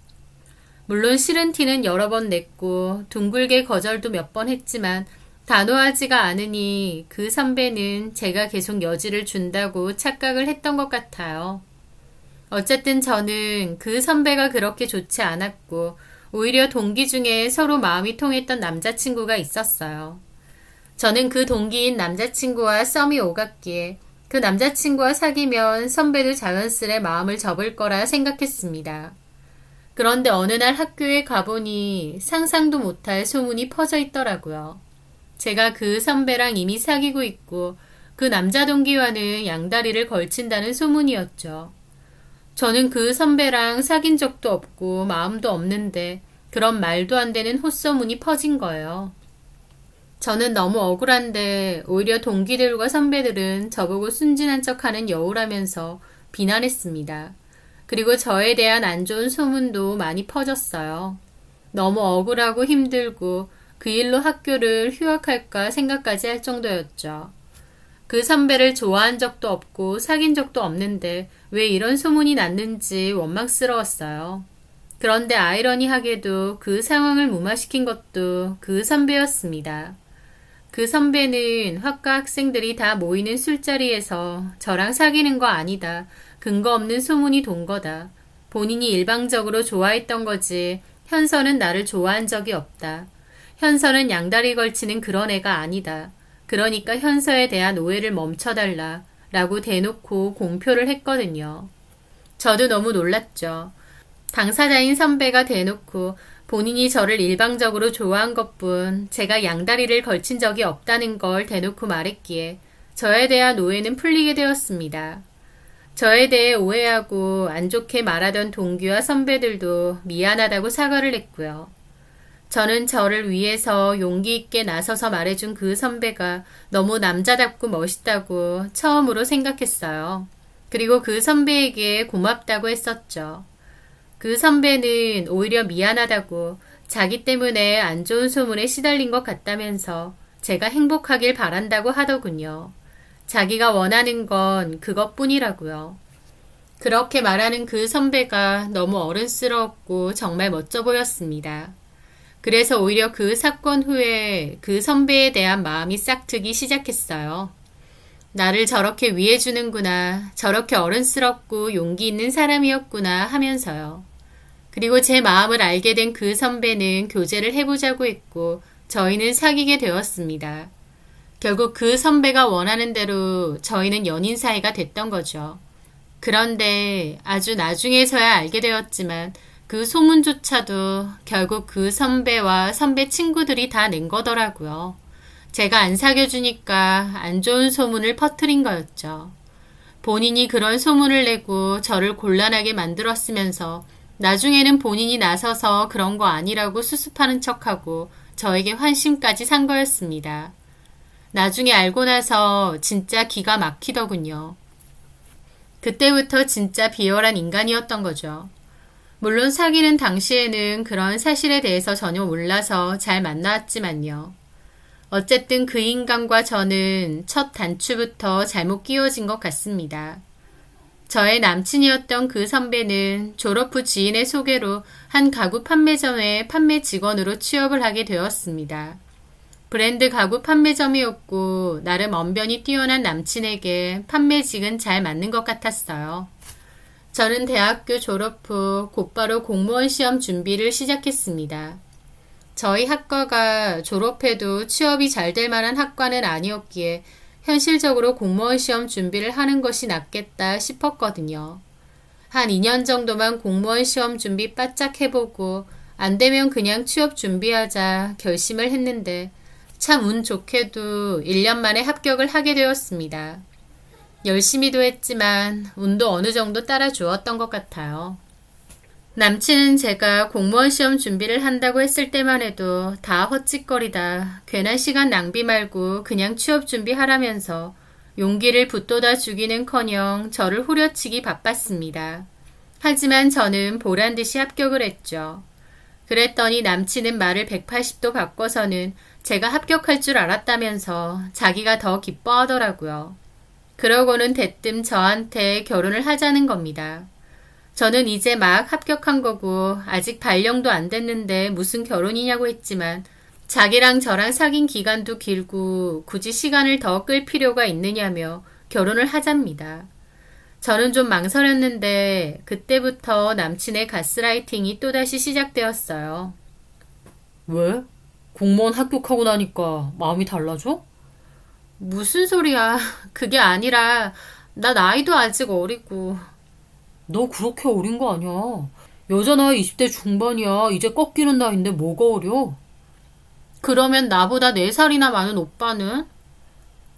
Speaker 1: 물론 싫은 티는 여러 번 냈고 둥글게 거절도 몇 번 했지만 단호하지가 않으니 그 선배는 제가 계속 여지를 준다고 착각을 했던 것 같아요. 어쨌든 저는 그 선배가 그렇게 좋지 않았고 오히려 동기 중에 서로 마음이 통했던 남자친구가 있었어요. 저는 그 동기인 남자친구와 썸이 오갔기에 그 남자친구와 사귀면 선배도 자연스레 마음을 접을 거라 생각했습니다. 그런데 어느 날 학교에 가보니 상상도 못할 소문이 퍼져 있더라고요. 제가 그 선배랑 이미 사귀고 있고 그 남자 동기와는 양다리를 걸친다는 소문이었죠. 저는 그 선배랑 사귄 적도 없고 마음도 없는데 그런 말도 안 되는 헛소문이 퍼진 거예요. 저는 너무 억울한데 오히려 동기들과 선배들은 저보고 순진한 척하는 여우라면서 비난했습니다. 그리고 저에 대한 안 좋은 소문도 많이 퍼졌어요. 너무 억울하고 힘들고 그 일로 학교를 휴학할까 생각까지 할 정도였죠. 그 선배를 좋아한 적도 없고 사귄 적도 없는데 왜 이런 소문이 났는지 원망스러웠어요. 그런데 아이러니하게도 그 상황을 무마시킨 것도 그 선배였습니다. 그 선배는 학과 학생들이 다 모이는 술자리에서 저랑 사귀는 거 아니다. 근거 없는 소문이 돈 거다. 본인이 일방적으로 좋아했던 거지. 현서는 나를 좋아한 적이 없다. 현서는 양다리 걸치는 그런 애가 아니다. 그러니까 현서에 대한 오해를 멈춰달라. 라고 대놓고 공표를 했거든요. 저도 너무 놀랐죠. 당사자인 선배가 대놓고 본인이 저를 일방적으로 좋아한 것뿐 제가 양다리를 걸친 적이 없다는 걸 대놓고 말했기에 저에 대한 오해는 풀리게 되었습니다. 저에 대해 오해하고 안 좋게 말하던 동기와 선배들도 미안하다고 사과를 했고요. 저는 저를 위해서 용기 있게 나서서 말해준 그 선배가 너무 남자답고 멋있다고 처음으로 생각했어요. 그리고 그 선배에게 고맙다고 했었죠. 그 선배는 오히려 미안하다고 자기 때문에 안 좋은 소문에 시달린 것 같다면서 제가 행복하길 바란다고 하더군요. 자기가 원하는 건 그것뿐이라고요. 그렇게 말하는 그 선배가 너무 어른스러웠고 정말 멋져 보였습니다. 그래서 오히려 그 사건 후에 그 선배에 대한 마음이 싹트기 시작했어요. 나를 저렇게 위해주는구나, 저렇게 어른스럽고 용기 있는 사람이었구나 하면서요. 그리고 제 마음을 알게 된 그 선배는 교제를 해보자고 했고 저희는 사귀게 되었습니다. 결국 그 선배가 원하는 대로 저희는 연인 사이가 됐던 거죠. 그런데 아주 나중에서야 알게 되었지만 그 소문조차도 결국 그 선배와 선배 친구들이 다 낸 거더라고요. 제가 안 사귀어주니까 안 좋은 소문을 퍼뜨린 거였죠. 본인이 그런 소문을 내고 저를 곤란하게 만들었으면서 나중에는 본인이 나서서 그런 거 아니라고 수습하는 척하고 저에게 환심까지 산 거였습니다. 나중에 알고 나서 진짜 기가 막히더군요. 그때부터 진짜 비열한 인간이었던 거죠. 물론 사귀는 당시에는 그런 사실에 대해서 전혀 몰라서 잘 만나왔지만요. 어쨌든 그 인간과 저는 첫 단추부터 잘못 끼워진 것 같습니다. 저의 남친이었던 그 선배는 졸업 후 지인의 소개로 한 가구 판매점의 판매 직원으로 취업을 하게 되었습니다. 브랜드 가구 판매점이었고 나름 언변이 뛰어난 남친에게 판매직은 잘 맞는 것 같았어요. 저는 대학교 졸업 후 곧바로 공무원 시험 준비를 시작했습니다. 저희 학과가 졸업해도 취업이 잘 될 만한 학과는 아니었기에 현실적으로 공무원 시험 준비를 하는 것이 낫겠다 싶었거든요. 한 2년 정도만 공무원 시험 준비 바짝 해보고 안 되면 그냥 취업 준비하자 결심을 했는데 참 운 좋게도 1년 만에 합격을 하게 되었습니다. 열심히도 했지만 운도 어느 정도 따라주었던 것 같아요. 남친은 제가 공무원 시험 준비를 한다고 했을 때만 해도 다 헛짓거리다. 괜한 시간 낭비 말고 그냥 취업 준비하라면서 용기를 붙돋아 주기는커녕 저를 후려치기 바빴습니다. 하지만 저는 보란듯이 합격을 했죠. 그랬더니 남친은 말을 180도 바꿔서는 제가 합격할 줄 알았다면서 자기가 더 기뻐하더라고요. 그러고는 대뜸 저한테 결혼을 하자는 겁니다. 저는 이제 막 합격한 거고 아직 발령도 안 됐는데 무슨 결혼이냐고 했지만 자기랑 저랑 사귄 기간도 길고 굳이 시간을 더 끌 필요가 있느냐며 결혼을 하잡니다. 저는 좀 망설였는데 그때부터 남친의 가스라이팅이 또다시 시작되었어요.
Speaker 2: 왜? 공무원 합격하고 나니까 마음이 달라져?
Speaker 1: 무슨 소리야. 그게 아니라 나 나이도 아직 어리고.
Speaker 2: 너 그렇게 어린 거 아니야. 여자 나이 20대 중반이야. 이제 꺾이는 나이인데 뭐가 어려?
Speaker 1: 그러면 나보다 4살이나 많은 오빠는?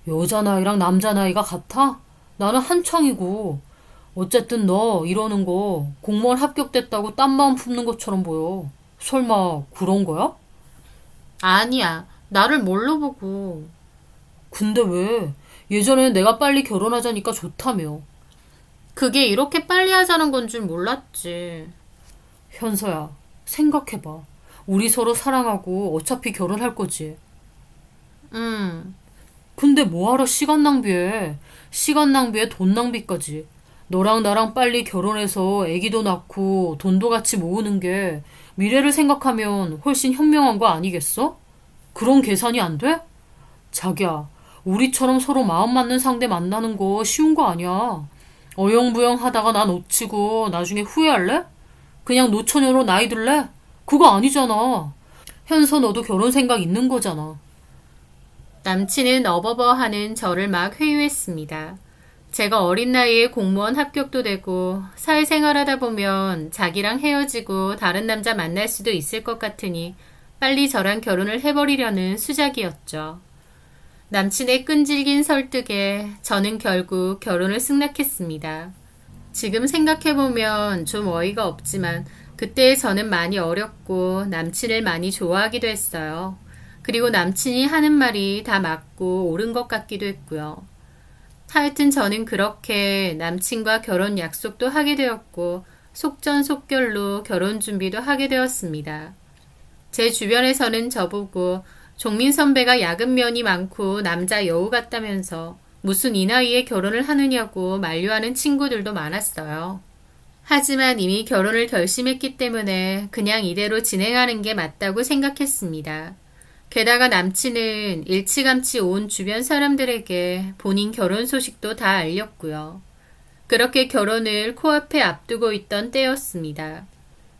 Speaker 2: 여자 나이랑 남자 나이가 같아? 나는 한창이고. 어쨌든 너 이러는 거 공무원 합격됐다고 딴 마음 품는 것처럼 보여. 설마 그런 거야?
Speaker 1: 아니야. 나를 뭘로 보고.
Speaker 2: 근데 왜? 예전엔 내가 빨리 결혼하자니까 좋다며.
Speaker 1: 그게 이렇게 빨리 하자는 건 줄 몰랐지.
Speaker 2: 현서야, 생각해봐. 우리 서로 사랑하고 어차피 결혼할 거지.
Speaker 1: 음,
Speaker 2: 근데 뭐하러 시간 낭비해? 시간 낭비에 돈 낭비까지. 너랑 나랑 빨리 결혼해서 아기도 낳고 돈도 같이 모으는 게 미래를 생각하면 훨씬 현명한 거 아니겠어? 그런 계산이 안 돼? 자기야, 우리처럼 서로 마음 맞는 상대 만나는 거 쉬운 거 아니야. 어영부영 하다가 나 놓치고 나중에 후회할래? 그냥 노처녀로 나이 들래? 그거 아니잖아. 현서 너도 결혼 생각 있는 거잖아.
Speaker 1: 남친은 어버버하는 저를 막 회유했습니다. 제가 어린 나이에 공무원 합격도 되고 사회생활하다 보면 자기랑 헤어지고 다른 남자 만날 수도 있을 것 같으니 빨리 저랑 결혼을 해버리려는 수작이었죠. 남친의 끈질긴 설득에 저는 결국 결혼을 승낙했습니다. 지금 생각해보면 좀 어이가 없지만 그때 저는 많이 어렸고 남친을 많이 좋아하기도 했어요. 그리고 남친이 하는 말이 다 맞고 옳은 것 같기도 했고요. 하여튼 저는 그렇게 남친과 결혼 약속도 하게 되었고 속전속결로 결혼 준비도 하게 되었습니다. 제 주변에서는 저보고 종민 선배가 야근면이 많고 남자 여우 같다면서 무슨 이 나이에 결혼을 하느냐고 만류하는 친구들도 많았어요. 하지만 이미 결혼을 결심했기 때문에 그냥 이대로 진행하는 게 맞다고 생각했습니다. 게다가 남친은 일찌감치 온 주변 사람들에게 본인 결혼 소식도 다 알렸고요. 그렇게 결혼을 코앞에 앞두고 있던 때였습니다.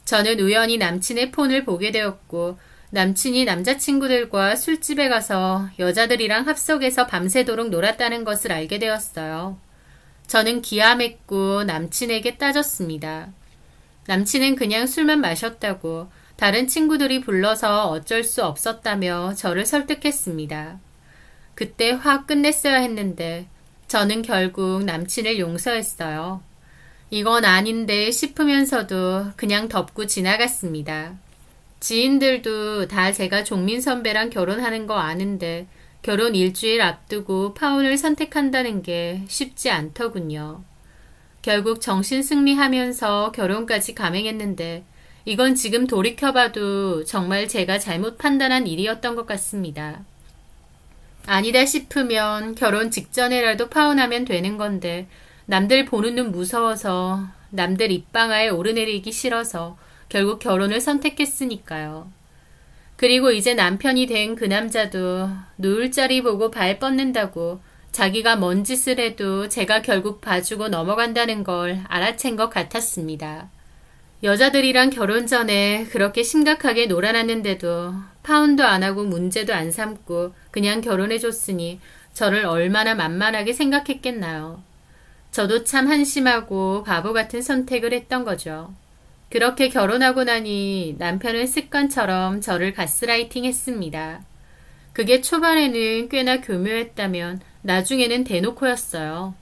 Speaker 1: 저는 우연히 남친의 폰을 보게 되었고 남친이 남자친구들과 술집에 가서 여자들이랑 합석해서 밤새도록 놀았다는 것을 알게 되었어요. 저는 기함했고 남친에게 따졌습니다. 남친은 그냥 술만 마셨다고 다른 친구들이 불러서 어쩔 수 없었다며 저를 설득했습니다. 그때 확 끝냈어야 했는데 저는 결국 남친을 용서했어요. 이건 아닌데 싶으면서도 그냥 덮고 지나갔습니다. 지인들도 다 제가 종민 선배랑 결혼하는 거 아는데 결혼 일주일 앞두고 파혼을 선택한다는 게 쉽지 않더군요. 결국 정신승리하면서 결혼까지 감행했는데 이건 지금 돌이켜봐도 정말 제가 잘못 판단한 일이었던 것 같습니다. 아니다 싶으면 결혼 직전에라도 파혼하면 되는 건데 남들 보는 눈 무서워서 남들 입방아에 오르내리기 싫어서 결국 결혼을 선택했으니까요. 그리고 이제 남편이 된 그 남자도 누울 자리 보고 발 뻗는다고 자기가 뭔 짓을 해도 제가 결국 봐주고 넘어간다는 걸 알아챈 것 같았습니다. 여자들이랑 결혼 전에 그렇게 심각하게 놀아놨는데도 파혼도 안 하고 문제도 안 삼고 그냥 결혼해줬으니 저를 얼마나 만만하게 생각했겠나요. 저도 참 한심하고 바보 같은 선택을 했던 거죠. 그렇게 결혼하고 나니 남편은 습관처럼 저를 가스라이팅 했습니다. 그게 초반에는 꽤나 교묘했다면 나중에는 대놓고였어요.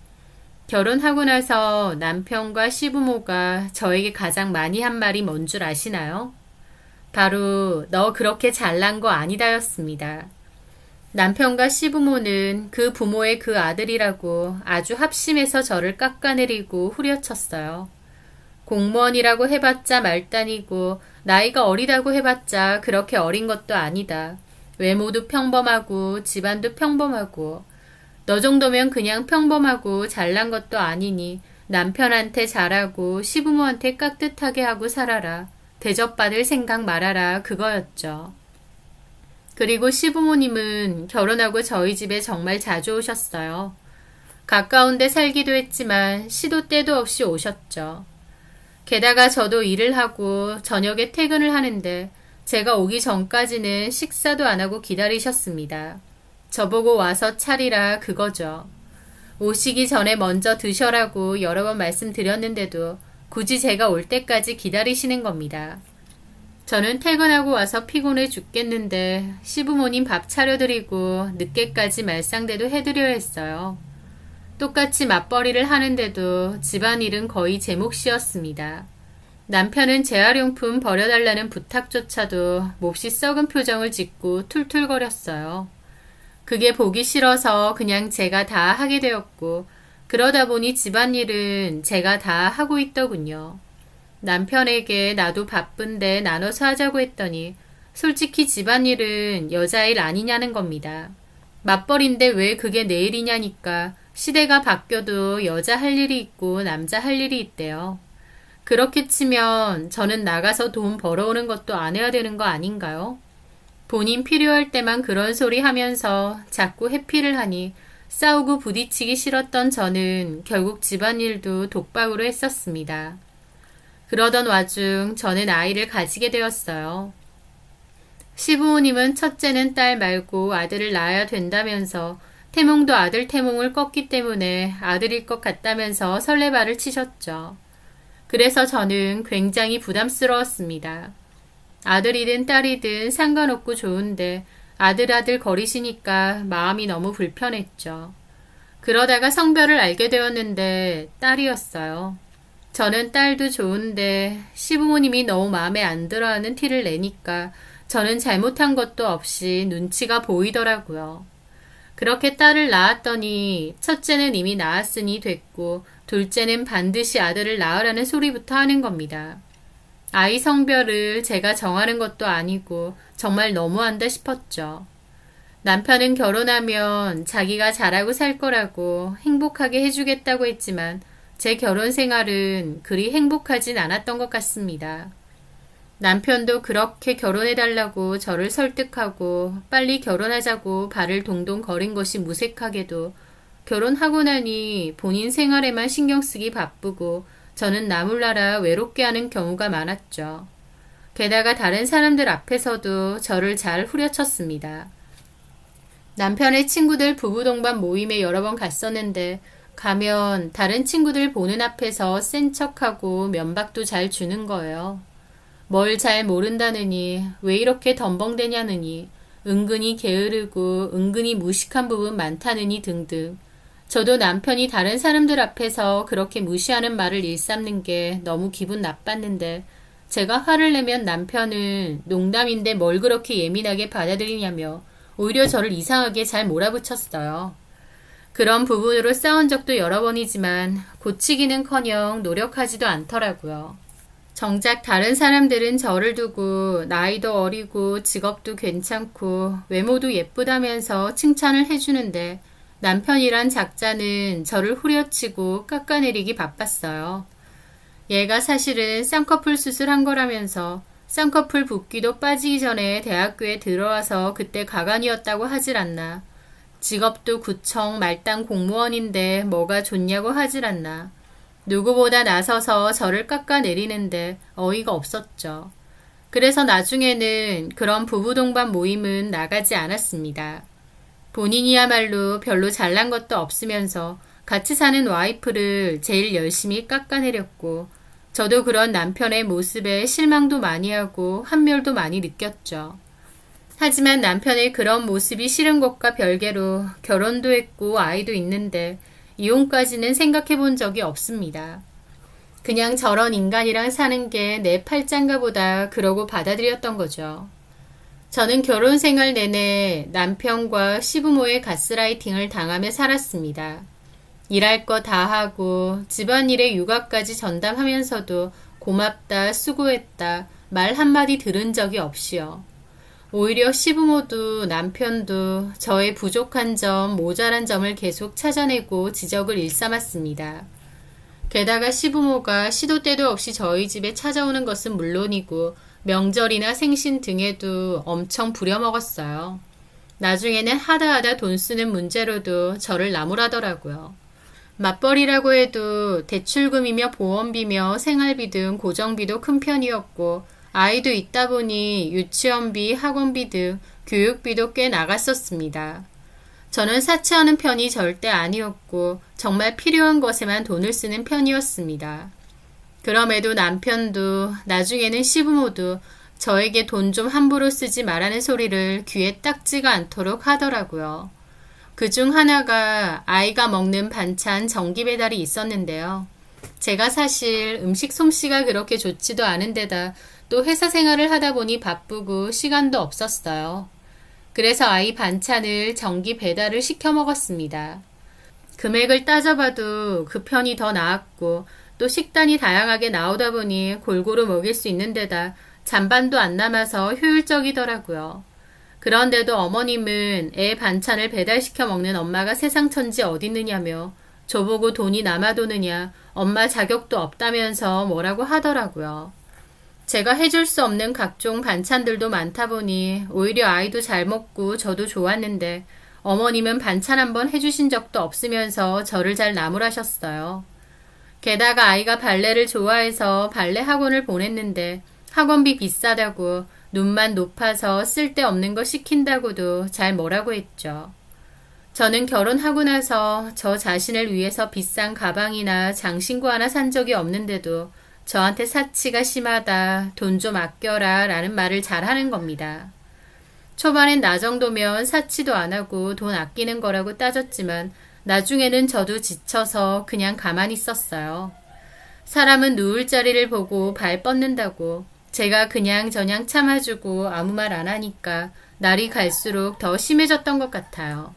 Speaker 1: 결혼하고 나서 남편과 시부모가 저에게 가장 많이 한 말이 뭔 줄 아시나요? 바로 너 그렇게 잘난 거 아니다였습니다. 남편과 시부모는 그 부모의 그 아들이라고 아주 합심해서 저를 깎아내리고 후려쳤어요. 공무원이라고 해봤자 말단이고 나이가 어리다고 해봤자 그렇게 어린 것도 아니다. 외모도 평범하고 집안도 평범하고 너 정도면 그냥 평범하고 잘난 것도 아니니 남편한테 잘하고 시부모한테 깍듯하게 하고 살아라. 대접받을 생각 말아라. 그거였죠. 그리고 시부모님은 결혼하고 저희 집에 정말 자주 오셨어요. 가까운 데 살기도 했지만 시도 때도 없이 오셨죠. 게다가 저도 일을 하고 저녁에 퇴근을 하는데 제가 오기 전까지는 식사도 안 하고 기다리셨습니다. 저보고 와서 차리라 그거죠. 오시기 전에 먼저 드셔라고 여러 번 말씀드렸는데도 굳이 제가 올 때까지 기다리시는 겁니다. 저는 퇴근하고 와서 피곤해 죽겠는데 시부모님 밥 차려드리고 늦게까지 말상대도 해드려야 했어요. 똑같이 맞벌이를 하는데도 집안일은 거의 제 몫이었습니다. 남편은 재활용품 버려달라는 부탁조차도 몹시 썩은 표정을 짓고 툴툴거렸어요. 그게 보기 싫어서 그냥 제가 다 하게 되었고 그러다 보니 집안일은 제가 다 하고 있더군요. 남편에게 나도 바쁜데 나눠서 하자고 했더니 솔직히 집안일은 여자일 아니냐는 겁니다. 맞벌인데 왜 그게 내 일이냐니까 시대가 바뀌어도 여자 할 일이 있고 남자 할 일이 있대요. 그렇게 치면 저는 나가서 돈 벌어오는 것도 안 해야 되는 거 아닌가요? 본인 필요할 때만 그런 소리 하면서 자꾸 회피를 하니 싸우고 부딪히기 싫었던 저는 결국 집안일도 독박으로 했었습니다. 그러던 와중 저는 아이를 가지게 되었어요. 시부모님은 첫째는 딸 말고 아들을 낳아야 된다면서 태몽도 아들 태몽을 껐기 때문에 아들일 것 같다면서 설레발을 치셨죠. 그래서 저는 굉장히 부담스러웠습니다. 아들이든 딸이든 상관없고 좋은데 아들 거리시니까 마음이 너무 불편했죠. 그러다가 성별을 알게 되었는데 딸이었어요. 저는 딸도 좋은데 시부모님이 너무 마음에 안 들어하는 티를 내니까 저는 잘못한 것도 없이 눈치가 보이더라고요. 그렇게 딸을 낳았더니 첫째는 이미 낳았으니 됐고 둘째는 반드시 아들을 낳으라는 소리부터 하는 겁니다. 아이 성별을 제가 정하는 것도 아니고 정말 너무한다 싶었죠. 남편은 결혼하면 자기가 잘하고 살 거라고 행복하게 해주겠다고 했지만 제 결혼 생활은 그리 행복하진 않았던 것 같습니다. 남편도 그렇게 결혼해달라고 저를 설득하고 빨리 결혼하자고 발을 동동 거린 것이 무색하게도 결혼하고 나니 본인 생활에만 신경 쓰기 바쁘고 저는 나몰라라 외롭게 하는 경우가 많았죠. 게다가 다른 사람들 앞에서도 저를 잘 후려쳤습니다. 남편의 친구들 부부 동반 모임에 여러 번 갔었는데 가면 다른 친구들 보는 앞에서 센 척하고 면박도 잘 주는 거예요. 뭘 잘 모른다느니 왜 이렇게 덤벙대냐느니 은근히 게으르고 은근히 무식한 부분 많다느니 등등. 저도 남편이 다른 사람들 앞에서 그렇게 무시하는 말을 일삼는 게 너무 기분 나빴는데 제가 화를 내면 남편은 농담인데 뭘 그렇게 예민하게 받아들이냐며 오히려 저를 이상하게 잘 몰아붙였어요. 그런 부분으로 싸운 적도 여러 번이지만 고치기는커녕 노력하지도 않더라고요. 정작 다른 사람들은 저를 두고 나이도 어리고 직업도 괜찮고 외모도 예쁘다면서 칭찬을 해주는데 남편이란 작자는 저를 후려치고 깎아내리기 바빴어요. 얘가 사실은 쌍꺼풀 수술한 거라면서 쌍꺼풀 붓기도 빠지기 전에 대학교에 들어와서 그때 가관이었다고 하질 않나. 직업도 구청 말단 공무원인데 뭐가 좋냐고 하질 않나. 누구보다 나서서 저를 깎아내리는데 어이가 없었죠. 그래서 나중에는 그런 부부 동반 모임은 나가지 않았습니다. 본인이야말로 별로 잘난 것도 없으면서 같이 사는 와이프를 제일 열심히 깎아내렸고 저도 그런 남편의 모습에 실망도 많이 하고 한멸도 많이 느꼈죠. 하지만 남편의 그런 모습이 싫은 것과 별개로 결혼도 했고 아이도 있는데 이혼까지는 생각해 본 적이 없습니다. 그냥 저런 인간이랑 사는 게 내 팔짱가 보다 그러고 받아들였던 거죠. 저는 결혼 생활 내내 남편과 시부모의 가스라이팅을 당하며 살았습니다. 일할 거 다 하고 집안일에 육아까지 전담하면서도 고맙다, 수고했다, 말 한마디 들은 적이 없이요. 오히려 시부모도 남편도 저의 부족한 점, 모자란 점을 계속 찾아내고 지적을 일삼았습니다. 게다가 시부모가 시도 때도 없이 저희 집에 찾아오는 것은 물론이고 명절이나 생신 등에도 엄청 부려먹었어요. 나중에는 하다 돈 쓰는 문제로도 저를 나무라더라고요. 맞벌이라고 해도 대출금이며 보험비며 생활비 등 고정비도 큰 편이었고 아이도 있다 보니 유치원비, 학원비 등 교육비도 꽤 나갔었습니다. 저는 사치하는 편이 절대 아니었고 정말 필요한 것에만 돈을 쓰는 편이었습니다. 그럼에도 남편도 나중에는 시부모도 저에게 돈 좀 함부로 쓰지 말라는 소리를 귀에 딱지가 않도록 하더라고요. 그중 하나가 아이가 먹는 반찬 정기 배달이 있었는데요. 제가 사실 음식 솜씨가 그렇게 좋지도 않은데다 또 회사 생활을 하다 보니 바쁘고 시간도 없었어요. 그래서 아이 반찬을 정기 배달을 시켜 먹었습니다. 금액을 따져봐도 그 편이 더 나았고 또 식단이 다양하게 나오다 보니 골고루 먹일 수 있는 데다 잔반도 안 남아서 효율적이더라고요. 그런데도 어머님은 애 반찬을 배달시켜 먹는 엄마가 세상 천지 어딨느냐며 저보고 돈이 남아도느냐 엄마 자격도 없다면서 뭐라고 하더라고요. 제가 해줄 수 없는 각종 반찬들도 많다 보니 오히려 아이도 잘 먹고 저도 좋았는데 어머님은 반찬 한번 해주신 적도 없으면서 저를 잘 나무라셨어요. 게다가 아이가 발레를 좋아해서 발레 학원을 보냈는데 학원비 비싸다고 눈만 높아서 쓸데없는 거 시킨다고도 잘 뭐라고 했죠. 저는 결혼하고 나서 저 자신을 위해서 비싼 가방이나 장신구 하나 산 적이 없는데도 저한테 사치가 심하다, 돈 좀 아껴라 라는 말을 잘 하는 겁니다. 초반엔 나 정도면 사치도 안 하고 돈 아끼는 거라고 따졌지만 나중에는 저도 지쳐서 그냥 가만히 있었어요. 사람은 누울 자리를 보고 발 뻗는다고 제가 그냥 저냥 참아주고 아무 말 안 하니까 날이 갈수록 더 심해졌던 것 같아요.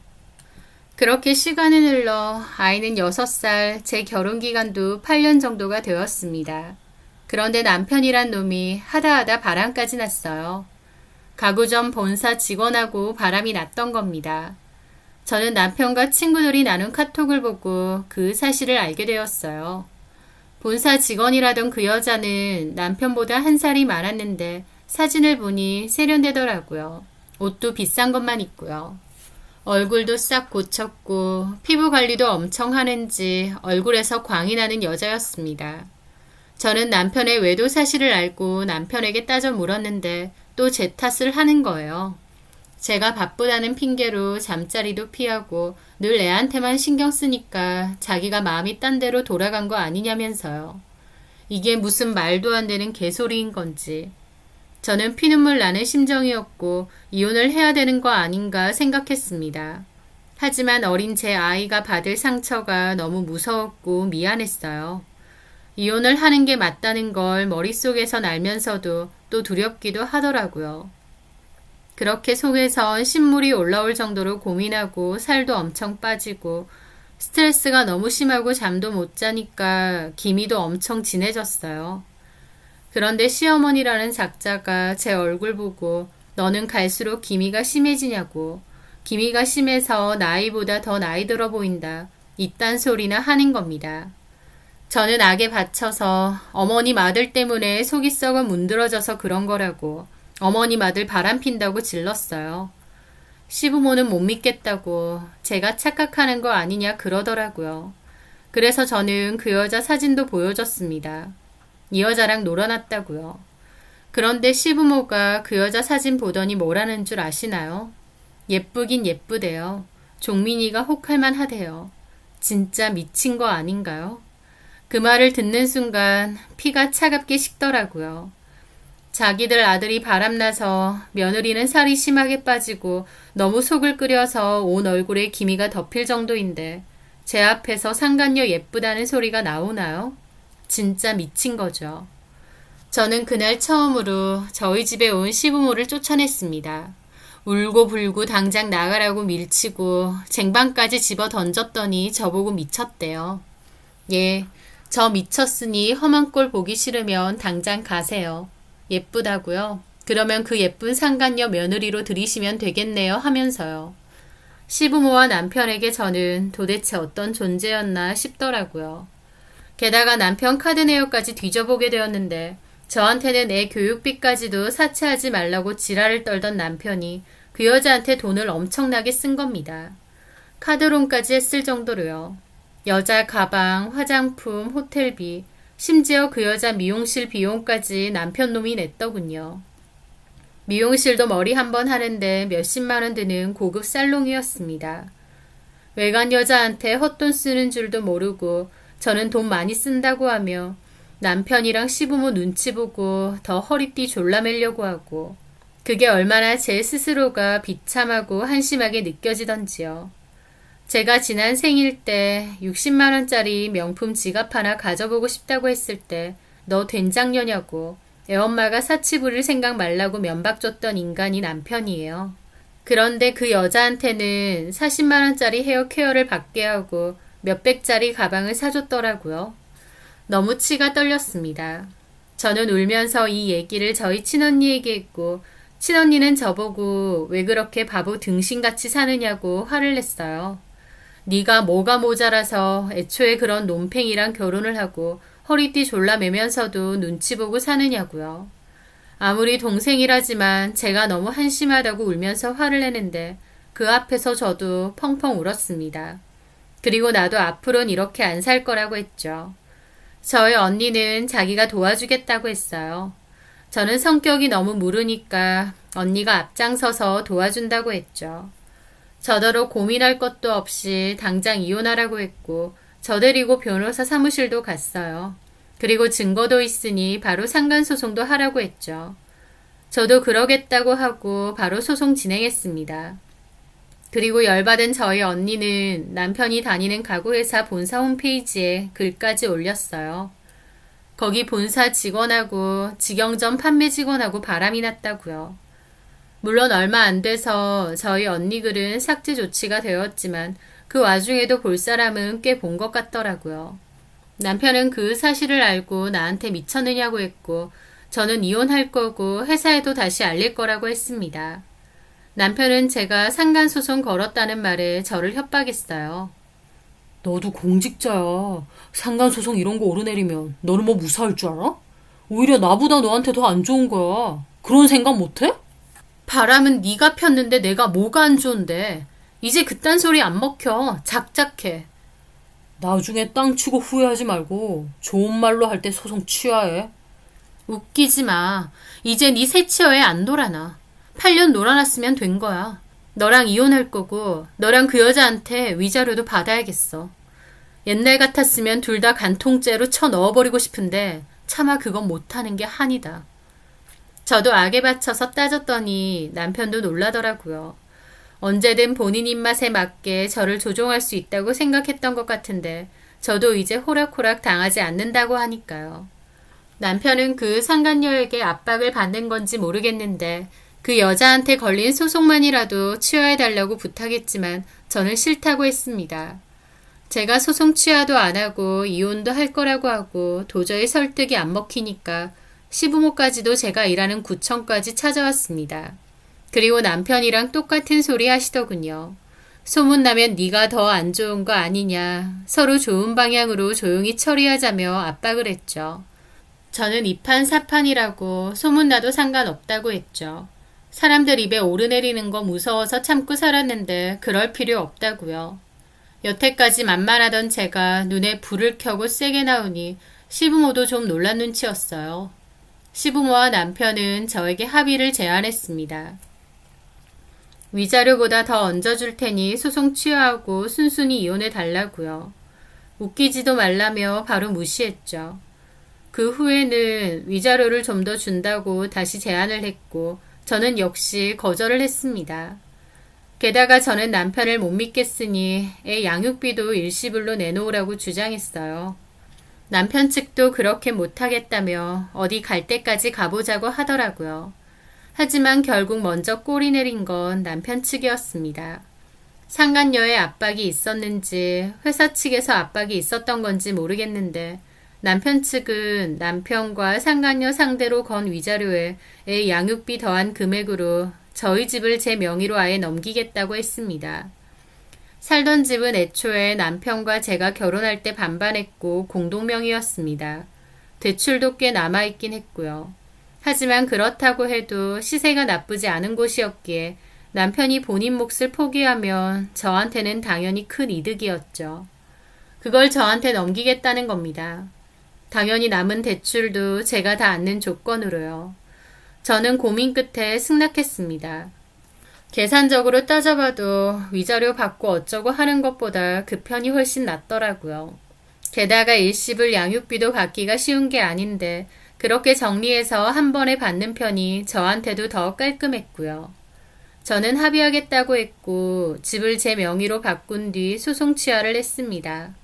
Speaker 1: 그렇게 시간은 흘러 아이는 6살, 제 결혼기간도 8년 정도가 되었습니다. 그런데 남편이란 놈이 하다하다 바람까지 났어요. 가구점 본사 직원하고 바람이 났던 겁니다. 저는 남편과 친구들이 나눈 카톡을 보고 그 사실을 알게 되었어요. 본사 직원이라던 그 여자는 남편보다 한 살이 많았는데 사진을 보니 세련되더라고요. 옷도 비싼 것만 입고요. 얼굴도 싹 고쳤고 피부 관리도 엄청 하는지 얼굴에서 광이 나는 여자였습니다. 저는 남편의 외도 사실을 알고 남편에게 따져 물었는데 또 제 탓을 하는 거예요. 제가 바쁘다는 핑계로 잠자리도 피하고 늘 애한테만 신경 쓰니까 자기가 마음이 딴 데로 돌아간 거 아니냐면서요. 이게 무슨 말도 안 되는 개소리인 건지. 저는 피눈물 나는 심정이었고 이혼을 해야 되는 거 아닌가 생각했습니다. 하지만 어린 제 아이가 받을 상처가 너무 무서웠고 미안했어요. 이혼을 하는 게 맞다는 걸 머릿속에선 알면서도 또 두렵기도 하더라고요. 그렇게 속에선 신물이 올라올 정도로 고민하고 살도 엄청 빠지고 스트레스가 너무 심하고 잠도 못 자니까 기미도 엄청 진해졌어요. 그런데 시어머니라는 작자가 제 얼굴 보고 너는 갈수록 기미가 심해지냐고 기미가 심해서 나이보다 더 나이 들어 보인다. 이딴 소리나 하는 겁니다. 저는 악에 받쳐서 어머님 아들 때문에 속이 썩어 문드러져서 그런 거라고 어머님 아들 바람핀다고 질렀어요. 시부모는 못 믿겠다고 제가 착각하는 거 아니냐 그러더라고요. 그래서 저는 그 여자 사진도 보여줬습니다. 이 여자랑 놀아놨다고요. 그런데 시부모가 그 여자 사진 보더니 뭐라는 줄 아시나요? 예쁘긴 예쁘대요. 종민이가 혹할만 하대요. 진짜 미친 거 아닌가요? 그 말을 듣는 순간 피가 차갑게 식더라고요. 자기들 아들이 바람나서 며느리는 살이 심하게 빠지고 너무 속을 끓여서 온 얼굴에 기미가 덮일 정도인데 제 앞에서 상간녀 예쁘다는 소리가 나오나요? 진짜 미친 거죠. 저는 그날 처음으로 저희 집에 온 시부모를 쫓아냈습니다. 울고 불고 당장 나가라고 밀치고 쟁반까지 집어 던졌더니 저보고 미쳤대요. 예, 저 미쳤으니 험한 꼴 보기 싫으면 당장 가세요. 예쁘다고요? 그러면 그 예쁜 상간녀 며느리로 들이시면 되겠네요 하면서요. 시부모와 남편에게 저는 도대체 어떤 존재였나 싶더라고요. 게다가 남편 카드 내역까지 뒤져보게 되었는데 저한테는 애 교육비까지도 사치하지 말라고 지랄을 떨던 남편이 그 여자한테 돈을 엄청나게 쓴 겁니다. 카드론까지 했을 정도로요. 여자 가방, 화장품, 호텔비, 심지어 그 여자 미용실 비용까지 남편 놈이 냈더군요. 미용실도 머리 한 번 하는데 몇십만 원 드는 고급 살롱이었습니다. 외간 여자한테 헛돈 쓰는 줄도 모르고 저는 돈 많이 쓴다고 하며 남편이랑 시부모 눈치 보고 더 허리띠 졸라매려고 하고 그게 얼마나 제 스스로가 비참하고 한심하게 느껴지던지요. 제가 지난 생일 때 60만 원짜리 명품 지갑 하나 가져보고 싶다고 했을 때 너 된장녀냐고 애엄마가 사치 부릴 생각 말라고 면박 줬던 인간이 남편이에요. 그런데 그 여자한테는 40만 원짜리 헤어 케어를 받게 하고 몇백짜리 가방을 사줬더라고요. 너무 치가 떨렸습니다. 저는 울면서 이 얘기를 저희 친언니에게 했고 친언니는 저보고 왜 그렇게 바보 등신같이 사느냐고 화를 냈어요. 네가 뭐가 모자라서 애초에 그런 논팽이랑 결혼을 하고 허리띠 졸라 매면서도 눈치 보고 사느냐고요. 아무리 동생이라지만 제가 너무 한심하다고 울면서 화를 내는데 그 앞에서 저도 펑펑 울었습니다. 그리고 나도 앞으로는 이렇게 안 살 거라고 했죠. 저희 언니는 자기가 도와주겠다고 했어요. 저는 성격이 너무 무르니까 언니가 앞장서서 도와준다고 했죠. 저더러 고민할 것도 없이 당장 이혼하라고 했고 저 데리고 변호사 사무실도 갔어요. 그리고 증거도 있으니 바로 상간소송도 하라고 했죠. 저도 그러겠다고 하고 바로 소송 진행했습니다. 그리고 열받은 저희 언니는 남편이 다니는 가구회사 본사 홈페이지에 글까지 올렸어요. 거기 본사 직원하고 직영점 판매 직원하고 바람이 났다고요. 물론 얼마 안 돼서 저희 언니 글은 삭제 조치가 되었지만 그 와중에도 볼 사람은 꽤 본 것 같더라고요. 남편은 그 사실을 알고 나한테 미쳤느냐고 했고 저는 이혼할 거고 회사에도 다시 알릴 거라고 했습니다. 남편은 제가 상간소송 걸었다는 말에 저를 협박했어요.
Speaker 2: 너도 공직자야. 상간소송 이런 거 오르내리면 너는 뭐 무사할 줄 알아? 오히려 나보다 너한테 더 안 좋은 거야. 그런 생각 못 해?
Speaker 1: 바람은 네가 폈는데 내가 뭐가 안 좋은데. 이제 그딴 소리 안 먹혀. 작작해.
Speaker 2: 나중에 땅 치고 후회하지 말고 좋은 말로 할 때 소송 취하해.
Speaker 1: 웃기지 마. 이제 네 새치어에 안 놀아나. 8년 놀아놨으면 된 거야. 너랑 이혼할 거고 너랑 그 여자한테 위자료도 받아야겠어. 옛날 같았으면 둘 다 간통죄로 쳐 넣어버리고 싶은데 차마 그건 못하는 게 한이다. 저도 악에 받쳐서 따졌더니 남편도 놀라더라고요. 언제든 본인 입맛에 맞게 저를 조종할 수 있다고 생각했던 것 같은데 저도 이제 호락호락 당하지 않는다고 하니까요. 남편은 그 상간녀에게 압박을 받는 건지 모르겠는데 그 여자한테 걸린 소송만이라도 취하해달라고 부탁했지만 저는 싫다고 했습니다. 제가 소송 취하도 안 하고 이혼도 할 거라고 하고 도저히 설득이 안 먹히니까 시부모까지도 제가 일하는 구청까지 찾아왔습니다. 그리고 남편이랑 똑같은 소리 하시더군요. 소문나면 네가 더 안 좋은 거 아니냐. 서로 좋은 방향으로 조용히 처리하자며 압박을 했죠. 저는 이판사판이라고 소문나도 상관없다고 했죠. 사람들 입에 오르내리는 거 무서워서 참고 살았는데 그럴 필요 없다고요. 여태까지 만만하던 제가 눈에 불을 켜고 세게 나오니 시부모도 좀 놀란 눈치였어요. 시부모와 남편은 저에게 합의를 제안했습니다. 위자료보다 더 얹어줄 테니 소송 취하하고 순순히 이혼해 달라고요. 웃기지도 말라며 바로 무시했죠. 그 후에는 위자료를 좀 더 준다고 다시 제안을 했고 저는 역시 거절을 했습니다. 게다가 저는 남편을 못 믿겠으니 애 양육비도 일시불로 내놓으라고 주장했어요. 남편 측도 그렇게 못하겠다며 어디 갈 때까지 가보자고 하더라고요. 하지만 결국 먼저 꼬리 내린 건 남편 측이었습니다. 상간녀의 압박이 있었는지 회사 측에서 압박이 있었던 건지 모르겠는데 남편 측은 남편과 상간녀 상대로 건 위자료에 애 양육비 더한 금액으로 저희 집을 제 명의로 아예 넘기겠다고 했습니다. 살던 집은 애초에 남편과 제가 결혼할 때 반반했고 공동명의였습니다. 대출도 꽤 남아있긴 했고요. 하지만 그렇다고 해도 시세가 나쁘지 않은 곳이었기에 남편이 본인 몫을 포기하면 저한테는 당연히 큰 이득이었죠. 그걸 저한테 넘기겠다는 겁니다. 당연히 남은 대출도 제가 다 안는 조건으로요. 저는 고민 끝에 승낙했습니다. 계산적으로 따져봐도 위자료 받고 어쩌고 하는 것보다 그 편이 훨씬 낫더라고요. 게다가 일시불 양육비도 받기가 쉬운 게 아닌데 그렇게 정리해서 한 번에 받는 편이 저한테도 더 깔끔했고요. 저는 합의하겠다고 했고 집을 제 명의로 바꾼 뒤 소송 취하를 했습니다.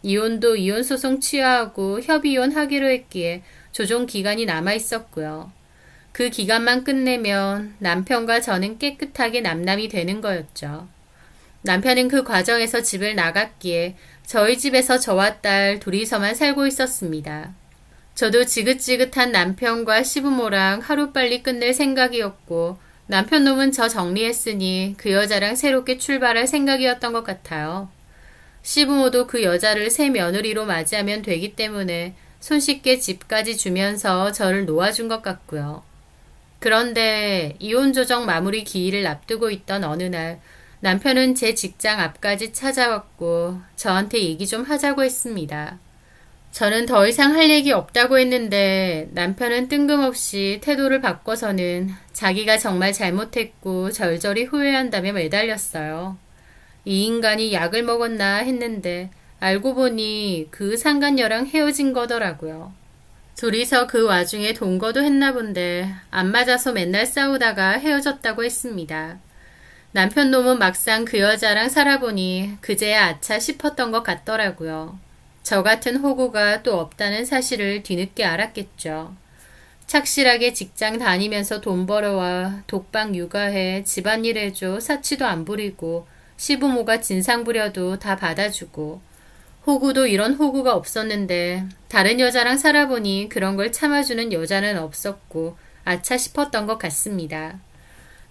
Speaker 1: 이혼도 이혼 소송 취하하고 협의혼 하기로 했기에 조정 기간이 남아 있었고요. 그 기간만 끝내면 남편과 저는 깨끗하게 남남이 되는 거였죠. 남편은 그 과정에서 집을 나갔기에 저희 집에서 저와 딸 둘이서만 살고 있었습니다. 저도 지긋지긋한 남편과 시부모랑 하루빨리 끝낼 생각이었고 남편 놈은 저 정리했으니 그 여자랑 새롭게 출발할 생각이었던 것 같아요. 시부모도 그 여자를 새 며느리로 맞이하면 되기 때문에 손쉽게 집까지 주면서 저를 놓아준 것 같고요. 그런데 이혼 조정 마무리 기일을 앞두고 있던 어느 날 남편은 제 직장 앞까지 찾아왔고 저한테 얘기 좀 하자고 했습니다. 저는 더 이상 할 얘기 없다고 했는데 남편은 뜬금없이 태도를 바꿔서는 자기가 정말 잘못했고 절절히 후회한다며 매달렸어요. 이 인간이 약을 먹었나 했는데 알고 보니 그 상간녀랑 헤어진 거더라고요. 둘이서 그 와중에 동거도 했나 본데 안 맞아서 맨날 싸우다가 헤어졌다고 했습니다. 남편 놈은 막상 그 여자랑 살아보니 그제야 아차 싶었던 것 같더라고요. 저 같은 호구가 또 없다는 사실을 뒤늦게 알았겠죠. 착실하게 직장 다니면서 돈 벌어와 독방 육아해 집안일 해줘 사치도 안 부리고 시부모가 진상 부려도 다 받아주고 호구도 이런 호구가 없었는데 다른 여자랑 살아보니 그런 걸 참아주는 여자는 없었고 아차 싶었던 것 같습니다.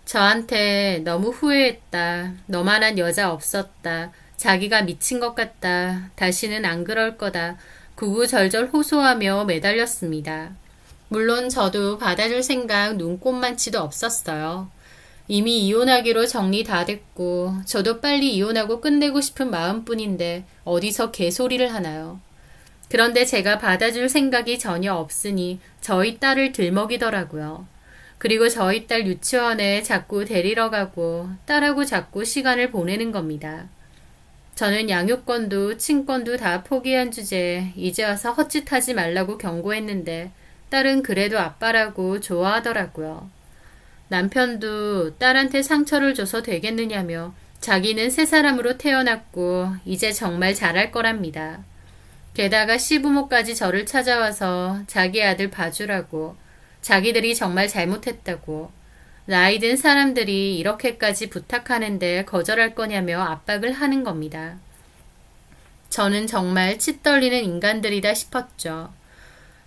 Speaker 1: 저한테 너무 후회했다. 너만한 여자 없었다. 자기가 미친 것 같다. 다시는 안 그럴 거다. 구구절절 호소하며 매달렸습니다. 물론 저도 받아줄 생각 눈꼽만치도 없었어요. 이미 이혼하기로 정리 다 됐고 저도 빨리 이혼하고 끝내고 싶은 마음뿐인데 어디서 개소리를 하나요. 그런데 제가 받아줄 생각이 전혀 없으니 저희 딸을 들먹이더라고요. 그리고 저희 딸 유치원에 자꾸 데리러 가고 딸하고 자꾸 시간을 보내는 겁니다. 저는 양육권도 친권도 다 포기한 주제에 이제 와서 헛짓하지 말라고 경고했는데 딸은 그래도 아빠라고 좋아하더라고요. 남편도 딸한테 상처를 줘서 되겠느냐며 자기는 새 사람으로 태어났고 이제 정말 잘할 거랍니다. 게다가 시부모까지 저를 찾아와서 자기 아들 봐주라고 자기들이 정말 잘못했다고 나이 든 사람들이 이렇게까지 부탁하는데 거절할 거냐며 압박을 하는 겁니다. 저는 정말 치 떨리는 인간들이다 싶었죠.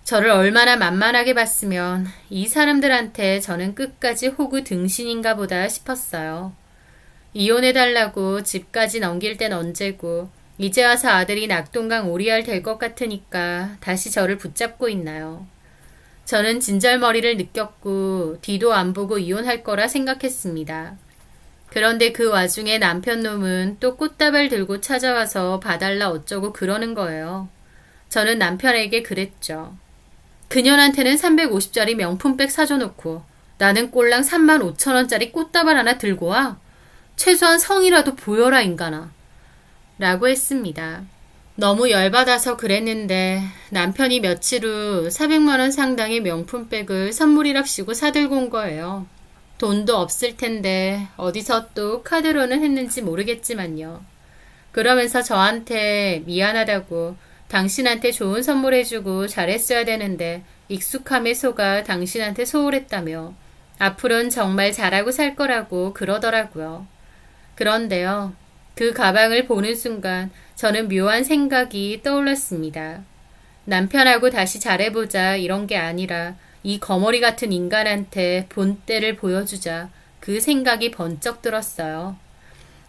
Speaker 1: 저를 얼마나 만만하게 봤으면 이 사람들한테 저는 끝까지 호구 등신인가 보다 싶었어요. 이혼해달라고 집까지 넘길 땐 언제고 이제 와서 아들이 낙동강 오리알 될 것 같으니까 다시 저를 붙잡고 있나요. 저는 진절머리를 느꼈고 뒤도 안 보고 이혼할 거라 생각했습니다. 그런데 그 와중에 남편 놈은 또 꽃다발 들고 찾아와서 봐달라 어쩌고 그러는 거예요. 저는 남편에게 그랬죠. 그년한테는 350짜리 명품백 사줘놓고 나는 꼴랑 35,000원짜리 꽃다발 하나 들고 와? 최소한 성이라도 보여라 인간아. 라고 했습니다. 너무 열받아서 그랬는데 남편이 며칠 후 400만원 상당의 명품백을 선물이랍시고 사들고 온 거예요. 돈도 없을 텐데 어디서 또 카드로는 했는지 모르겠지만요. 그러면서 저한테 미안하다고 당신한테 좋은 선물 해주고 잘했어야 되는데 익숙함에 속아 당신한테 소홀했다며 앞으로는 정말 잘하고 살 거라고 그러더라고요. 그런데요. 그 가방을 보는 순간 저는 묘한 생각이 떠올랐습니다. 남편하고 다시 잘해보자 이런 게 아니라 이 거머리 같은 인간한테 본때를 보여주자 그 생각이 번쩍 들었어요.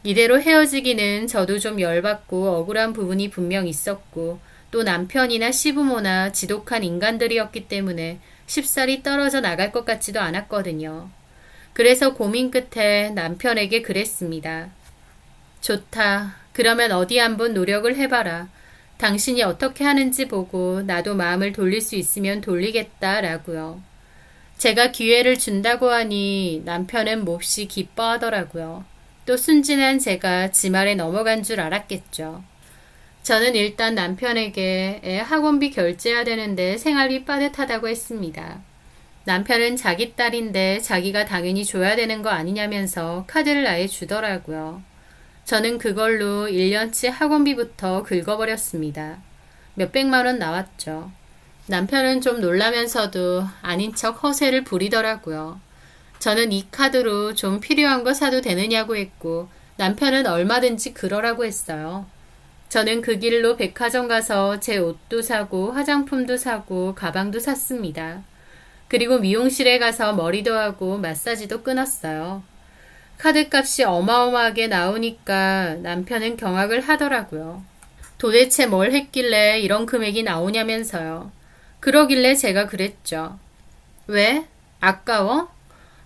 Speaker 1: 이대로 헤어지기는 저도 좀 열받고 억울한 부분이 분명 있었고 또 남편이나 시부모나 지독한 인간들이었기 때문에 쉽사리 떨어져 나갈 것 같지도 않았거든요. 그래서 고민 끝에 남편에게 그랬습니다. 좋다. 그러면 어디 한번 노력을 해봐라. 당신이 어떻게 하는지 보고 나도 마음을 돌릴 수 있으면 돌리겠다라고요. 제가 기회를 준다고 하니 남편은 몹시 기뻐하더라고요. 또 순진한 제가 지 말에 넘어간 줄 알았겠죠. 저는 일단 남편에게 애 학원비 결제해야 되는데 생활비 빠듯하다고 했습니다. 남편은 자기 딸인데 자기가 당연히 줘야 되는 거 아니냐면서 카드를 아예 주더라고요. 저는 그걸로 1년치 학원비부터 긁어버렸습니다. 몇백만 원 나왔죠. 남편은 좀 놀라면서도 아닌 척 허세를 부리더라고요. 저는 이 카드로 좀 필요한 거 사도 되느냐고 했고 남편은 얼마든지 그러라고 했어요. 저는 그 길로 백화점 가서 제 옷도 사고 화장품도 사고 가방도 샀습니다. 그리고 미용실에 가서 머리도 하고 마사지도 끊었어요. 카드값이 어마어마하게 나오니까 남편은 경악을 하더라고요. 도대체 뭘 했길래 이런 금액이 나오냐면서요. 그러길래 제가 그랬죠. 왜? 아까워?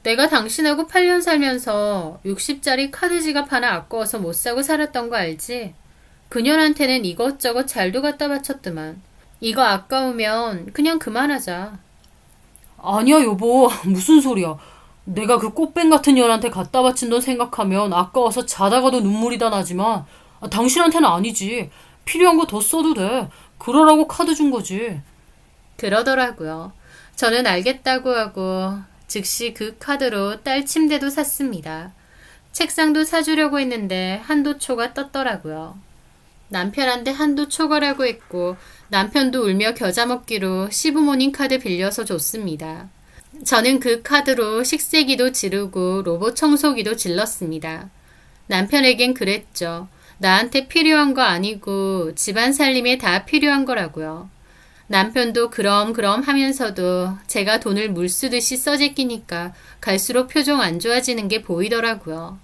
Speaker 1: 내가 당신하고 8년 살면서 60짜리 카드 지갑 하나 아까워서 못 사고 살았던 거 알지? 그년한테는 이것저것 잘도 갖다 바쳤더만. 이거 아까우면 그냥 그만하자.
Speaker 2: 아니야, 여보. 무슨 소리야. 내가 그 꽃뱀 같은 년한테 갖다 바친 돈 생각하면 아까워서 자다가도 눈물이 다 나지만 당신한테는 아니지. 필요한 거 더 써도 돼. 그러라고 카드 준 거지.
Speaker 1: 그러더라고요. 저는 알겠다고 하고 즉시 그 카드로 딸 침대도 샀습니다. 책상도 사주려고 했는데 한도초가 떴더라고요. 남편한테 한도 초과라고 했고 남편도 울며 겨자 먹기로 시부모님 카드 빌려서 줬습니다. 저는 그 카드로 식세기도 지르고 로봇 청소기도 질렀습니다. 남편에겐 그랬죠. 나한테 필요한 거 아니고 집안 살림에 다 필요한 거라고요. 남편도 그럼 하면서도 제가 돈을 물쓰듯이 써제끼니까 갈수록 표정 안 좋아지는 게 보이더라고요.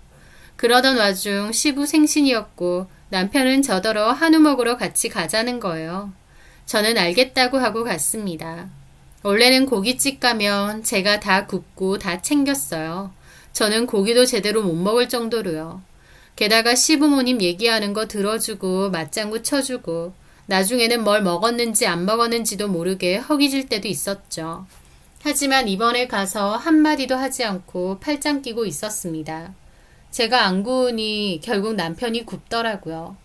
Speaker 1: 그러던 와중 시부 생신이었고 남편은 저더러 한우 먹으러 같이 가자는 거예요. 저는 알겠다고 하고 갔습니다. 원래는 고깃집 가면 제가 다 굽고 다 챙겼어요. 저는 고기도 제대로 못 먹을 정도로요. 게다가 시부모님 얘기하는 거 들어주고 맞장구 쳐주고 나중에는 뭘 먹었는지 안 먹었는지도 모르게 허기질 때도 있었죠. 하지만 이번에 가서 한마디도 하지 않고 팔짱 끼고 있었습니다. 제가 안 구우니 결국 남편이 굽더라고요.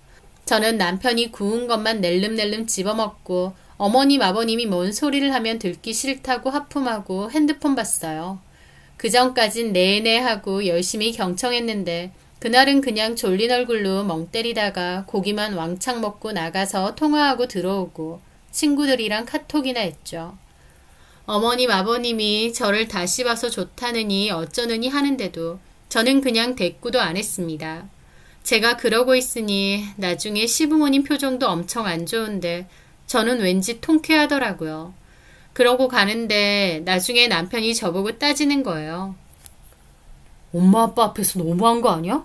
Speaker 1: 저는 남편이 구운 것만 낼름낼름 집어먹고 어머님 아버님이 뭔 소리를 하면 듣기 싫다고 하품하고 핸드폰 봤어요. 그전까진 내내 하고 열심히 경청했는데 그날은 그냥 졸린 얼굴로 멍 때리다가 고기만 왕창 먹고 나가서 통화하고 들어오고 친구들이랑 카톡이나 했죠. 어머님 아버님이 저를 다시 봐서 좋다느니 어쩌느니 하는데도 저는 그냥 대꾸도 안 했습니다. 제가 그러고 있으니 나중에 시부모님 표정도 엄청 안 좋은데 저는 왠지 통쾌하더라고요. 그러고 가는데 나중에 남편이 저보고 따지는 거예요.
Speaker 2: 엄마 아빠 앞에서 너무한 거 아니야?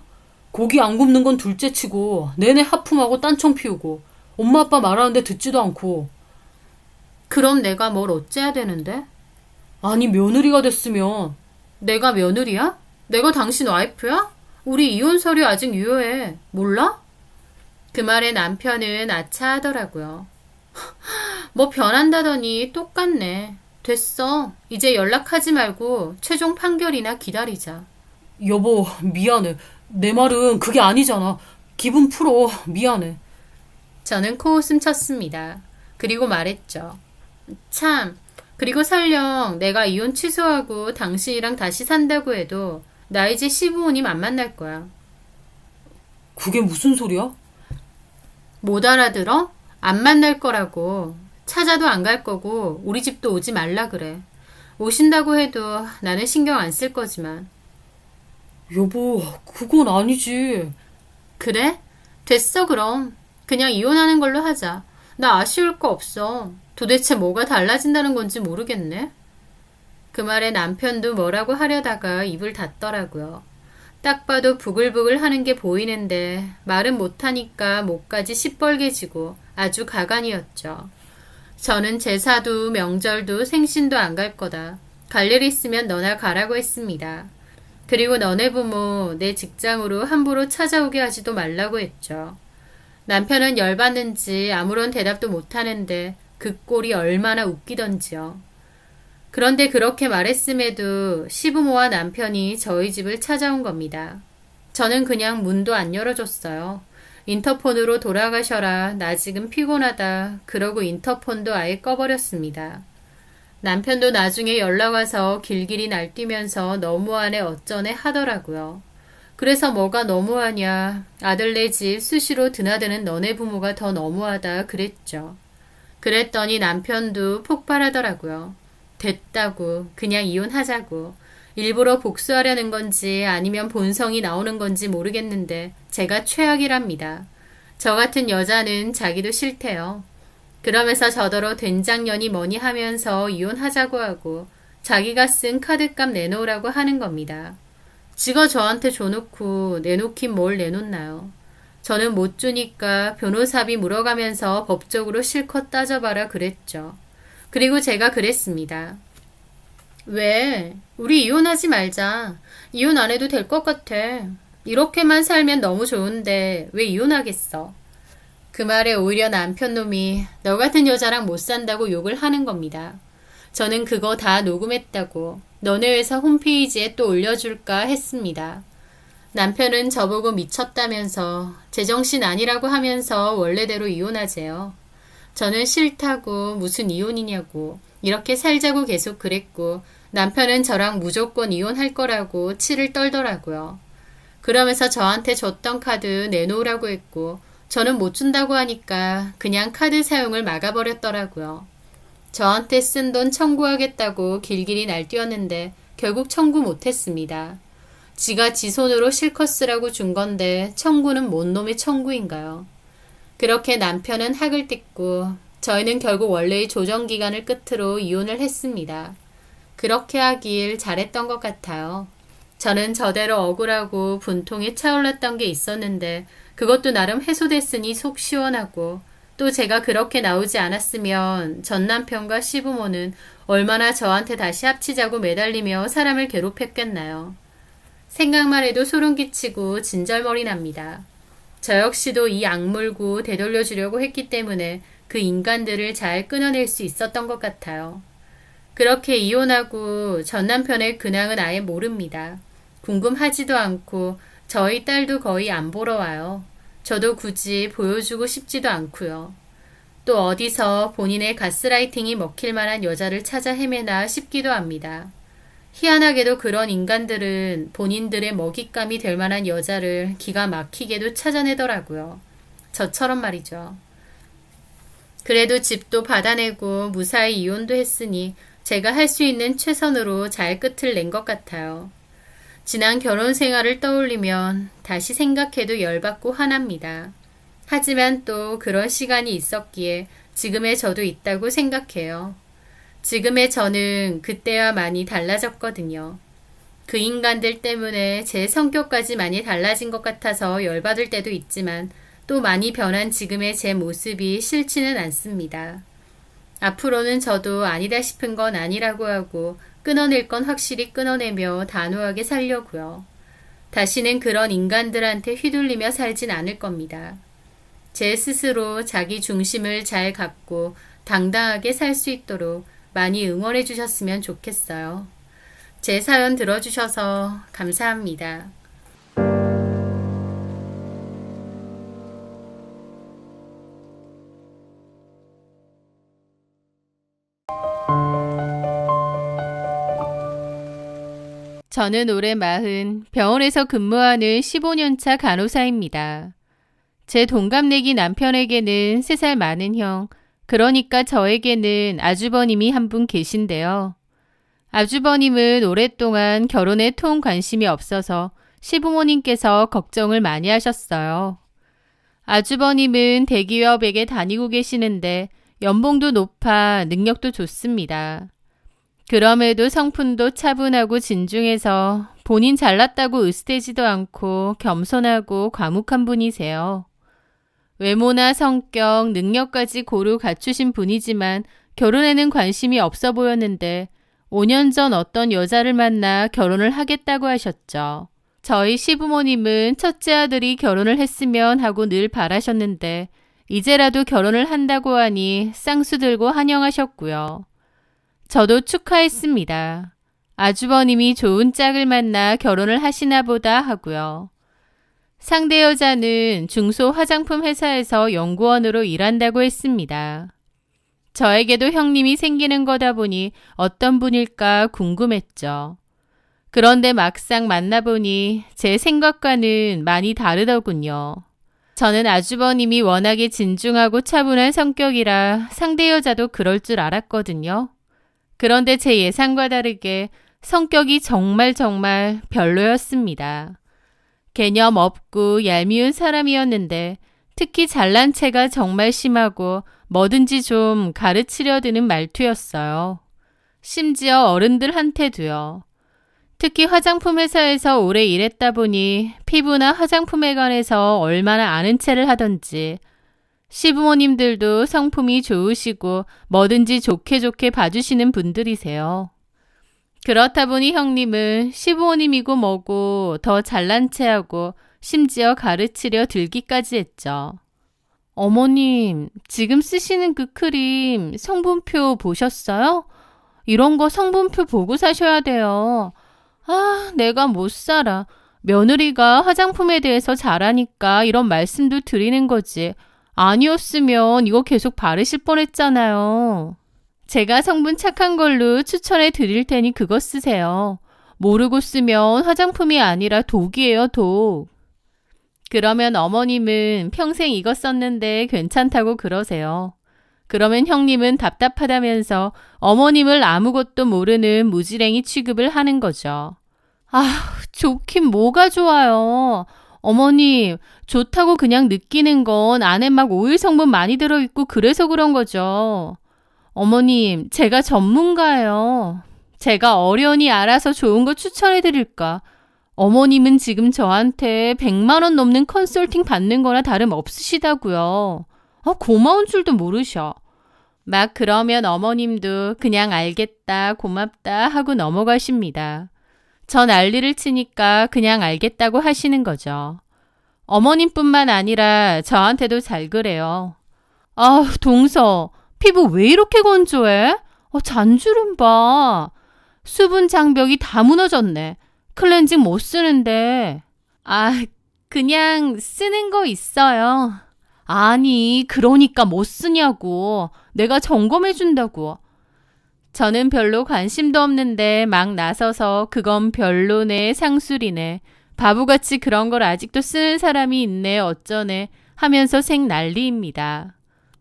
Speaker 2: 고기 안 굽는 건 둘째치고 내내 하품하고 딴청 피우고 엄마 아빠 말하는데 듣지도 않고.
Speaker 1: 그럼 내가 뭘 어째야 되는데?
Speaker 2: 아니, 며느리가 됐으면.
Speaker 1: 내가 며느리야? 내가 당신 와이프야? 우리 이혼 서류 아직 유효해. 몰라? 그 말에 남편은 아차하더라고요. 뭐 변한다더니 똑같네. 됐어. 이제 연락하지 말고 최종 판결이나 기다리자.
Speaker 2: 여보, 미안해. 내 말은 그게 아니잖아. 기분 풀어. 미안해.
Speaker 1: 저는 코웃음 쳤습니다. 그리고 말했죠. 참, 그리고 설령 내가 이혼 취소하고 당신이랑 다시 산다고 해도 나 이제 시부모님 안 만날 거야.
Speaker 2: 그게 무슨 소리야?
Speaker 1: 못 알아들어? 안 만날 거라고. 찾아도 안 갈 거고 우리 집도 오지 말라 그래. 오신다고 해도 나는 신경 안 쓸 거지만.
Speaker 2: 여보, 그건 아니지.
Speaker 1: 그래? 됐어 그럼. 그냥 이혼하는 걸로 하자. 나 아쉬울 거 없어. 도대체 뭐가 달라진다는 건지 모르겠네. 그 말에 남편도 뭐라고 하려다가 입을 닫더라고요. 딱 봐도 부글부글 하는 게 보이는데 말은 못하니까 목까지 시뻘개지고 아주 가관이었죠. 저는 제사도 명절도 생신도 안 갈 거다. 갈 일 있으면 너나 가라고 했습니다. 그리고 너네 부모 내 직장으로 함부로 찾아오게 하지도 말라고 했죠.
Speaker 2: 남편은 열받는지 아무런 대답도 못하는데 그 꼴이 얼마나 웃기던지요. 그런데 그렇게 말했음에도 시부모와 남편이 저희 집을 찾아온 겁니다. 저는 그냥 문도 안 열어줬어요. 인터폰으로 돌아가셔라. 나 지금 피곤하다. 그러고 인터폰도 아예 꺼버렸습니다. 남편도 나중에 연락 와서 길길이 날뛰면서 너무하네 어쩌네 하더라고요. 그래서 뭐가 너무하냐. 아들네 집 수시로 드나드는 너네 부모가 더 너무하다 그랬죠. 그랬더니 남편도 폭발하더라고요. 됐다고. 그냥 이혼하자고. 일부러 복수하려는 건지 아니면 본성이 나오는 건지 모르겠는데 제가 최악이랍니다. 저 같은 여자는 자기도 싫대요. 그러면서 저더러 된장년이 뭐니 하면서 이혼하자고 하고 자기가 쓴 카드값 내놓으라고 하는 겁니다. 지가 저한테 줘놓고 내놓긴 뭘 내놓나요? 저는 못 주니까 변호사비 물어가면서 법적으로 실컷 따져봐라 그랬죠. 그리고 제가 그랬습니다. 왜? 우리 이혼하지 말자. 이혼 안 해도 될 것 같아. 이렇게만 살면 너무 좋은데 왜 이혼하겠어? 그 말에 오히려 남편 놈이 너 같은 여자랑 못 산다고 욕을 하는 겁니다. 저는 그거 다 녹음했다고 너네 회사 홈페이지에 또 올려줄까 했습니다. 남편은 저보고 미쳤다면서 제정신 아니라고 하면서 원래대로 이혼하재요. 저는 싫다고 무슨 이혼이냐고 이렇게 살자고 계속 그랬고 남편은 저랑 무조건 이혼할 거라고 치를 떨더라고요. 그러면서 저한테 줬던 카드 내놓으라고 했고 저는 못 준다고 하니까 그냥 카드 사용을 막아버렸더라고요. 저한테 쓴 돈 청구하겠다고 길길이 날뛰었는데 결국 청구 못했습니다. 지가 지 손으로 실컷 쓰라고 준 건데 청구는 뭔 놈의 청구인가요? 그렇게 남편은 학을 뗐고 저희는 결국 원래의 조정기간을 끝으로 이혼을 했습니다. 그렇게 하길 잘했던 것 같아요. 저는 저대로 억울하고 분통이 차올랐던 게 있었는데 그것도 나름 해소됐으니 속 시원하고 또 제가 그렇게 나오지 않았으면 전 남편과 시부모는 얼마나 저한테 다시 합치자고 매달리며 사람을 괴롭혔겠나요. 생각만 해도 소름 끼치고 진절머리 납니다. 저 역시도 이 악물고 되돌려주려고 했기 때문에 그 인간들을 잘 끊어낼 수 있었던 것 같아요. 그렇게 이혼하고 전 남편의 근황은 아예 모릅니다. 궁금하지도 않고 저희 딸도 거의 안 보러 와요. 저도 굳이 보여주고 싶지도 않고요. 또 어디서 본인의 가스라이팅이 먹힐 만한 여자를 찾아 헤매나 싶기도 합니다. 희한하게도 그런 인간들은 본인들의 먹잇감이 될 만한 여자를 기가 막히게도 찾아내더라고요. 저처럼 말이죠. 그래도 집도 받아내고 무사히 이혼도 했으니 제가 할 수 있는 최선으로 잘 끝을 낸 것 같아요. 지난 결혼 생활을 떠올리면 다시 생각해도 열받고 화납니다. 하지만 또 그런 시간이 있었기에 지금의 저도 있다고 생각해요. 지금의 저는 그때와 많이 달라졌거든요. 그 인간들 때문에 제 성격까지 많이 달라진 것 같아서 열받을 때도 있지만 또 많이 변한 지금의 제 모습이 싫지는 않습니다. 앞으로는 저도 아니다 싶은 건 아니라고 하고 끊어낼 건 확실히 끊어내며 단호하게 살려고요. 다시는 그런 인간들한테 휘둘리며 살진 않을 겁니다. 제 스스로 자기 중심을 잘 갖고 당당하게 살 수 있도록 많이 응원해 주셨으면 좋겠어요. 제 사연 들어주셔서 감사합니다. 저는 올해 40, 병원에서 근무하는 15년차 간호사입니다. 제 동갑내기 남편에게는 3살 많은 형, 그러니까 저에게는 아주버님이 한 분 계신데요. 아주버님은 오랫동안 결혼에 통 관심이 없어서 시부모님께서 걱정을 많이 하셨어요. 아주버님은 대기업에게 다니고 계시는데 연봉도 높아 능력도 좋습니다. 그럼에도 성품도 차분하고 진중해서 본인 잘났다고 으스대지도 않고 겸손하고 과묵한 분이세요. 외모나 성격, 능력까지 고루 갖추신 분이지만 결혼에는 관심이 없어 보였는데 5년 전 어떤 여자를 만나 결혼을 하겠다고 하셨죠.
Speaker 1: 저희 시부모님은 첫째 아들이 결혼을 했으면 하고 늘 바라셨는데 이제라도 결혼을 한다고 하니 쌍수 들고 환영하셨고요. 저도 축하했습니다. 아주버님이 좋은 짝을 만나 결혼을 하시나 보다 하고요. 상대 여자는 중소 화장품 회사에서 연구원으로 일한다고 했습니다. 저에게도 형님이 생기는 거다 보니 어떤 분일까 궁금했죠. 그런데 막상 만나보니 제 생각과는 많이 다르더군요. 저는 아주버님이 워낙에 진중하고 차분한 성격이라 상대 여자도 그럴 줄 알았거든요. 그런데 제 예상과 다르게 성격이 정말 별로였습니다. 개념 없고 얄미운 사람이었는데 특히 잘난 체가 정말 심하고 뭐든지 좀 가르치려 드는 말투였어요. 심지어 어른들한테도요. 특히 화장품 회사에서 오래 일했다 보니 피부나 화장품에 관해서 얼마나 아는 체를 하던지 시부모님들도 성품이 좋으시고 뭐든지 좋게 봐주시는 분들이세요. 그렇다 보니 형님은 시부모님이고 뭐고 더 잘난 체하고 심지어 가르치려 들기까지 했죠. 어머님, 지금 쓰시는 그 크림 성분표 보셨어요? 이런 거 성분표 보고 사셔야 돼요. 아, 내가 못 살아. 며느리가 화장품에 대해서 잘하니까 이런 말씀도 드리는 거지. 아니었으면 이거 계속 바르실 뻔했잖아요. 제가 성분 착한 걸로 추천해 드릴 테니 그거 쓰세요. 모르고 쓰면 화장품이 아니라 독이에요, 독. 그러면 어머님은 평생 이거 썼는데 괜찮다고 그러세요. 그러면 형님은 답답하다면서 어머님을 아무것도 모르는 무지랭이 취급을 하는 거죠. 아, 좋긴 뭐가 좋아요. 어머님, 좋다고 그냥 느끼는 건 안에 막 오일 성분 많이 들어있고 그래서 그런 거죠. 어머님, 제가 전문가예요. 제가 어련히 알아서 좋은 거 추천해드릴까. 어머님은 지금 저한테 100만 원 넘는 컨설팅 받는 거나 다름없으시다고요. 고마운 줄도 모르셔. 막 그러면 어머님도 그냥 알겠다, 고맙다 하고 넘어가십니다. 전 난리를 치니까 그냥 알겠다고 하시는 거죠. 어머님뿐만 아니라 저한테도 잘 그래요. 아, 동서, 피부 왜 이렇게 건조해? 잔주름 봐. 수분 장벽이 다 무너졌네. 클렌징 못 쓰는데. 아, 그냥 쓰는 거 있어요. 아니, 그러니까 못 쓰냐고. 내가 점검해준다고. 저는 별로 관심도 없는데 막 나서서 그건 별로네, 상술이네. 바보같이 그런 걸 아직도 쓰는 사람이 있네, 어쩌네 하면서 생 난리입니다.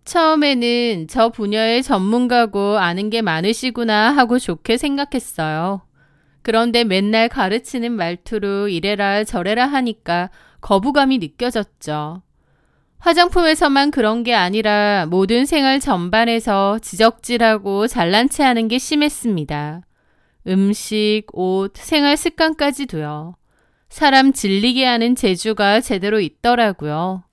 Speaker 1: 처음에는 저 분야의 전문가고 아는 게 많으시구나 하고 좋게 생각했어요. 그런데 맨날 가르치는 말투로 이래라 저래라 하니까 거부감이 느껴졌죠. 화장품에서만 그런 게 아니라 모든 생활 전반에서 지적질하고 잘난 체 하는 게 심했습니다. 음식, 옷, 생활 습관까지도요. 사람 질리게 하는 재주가 제대로 있더라고요.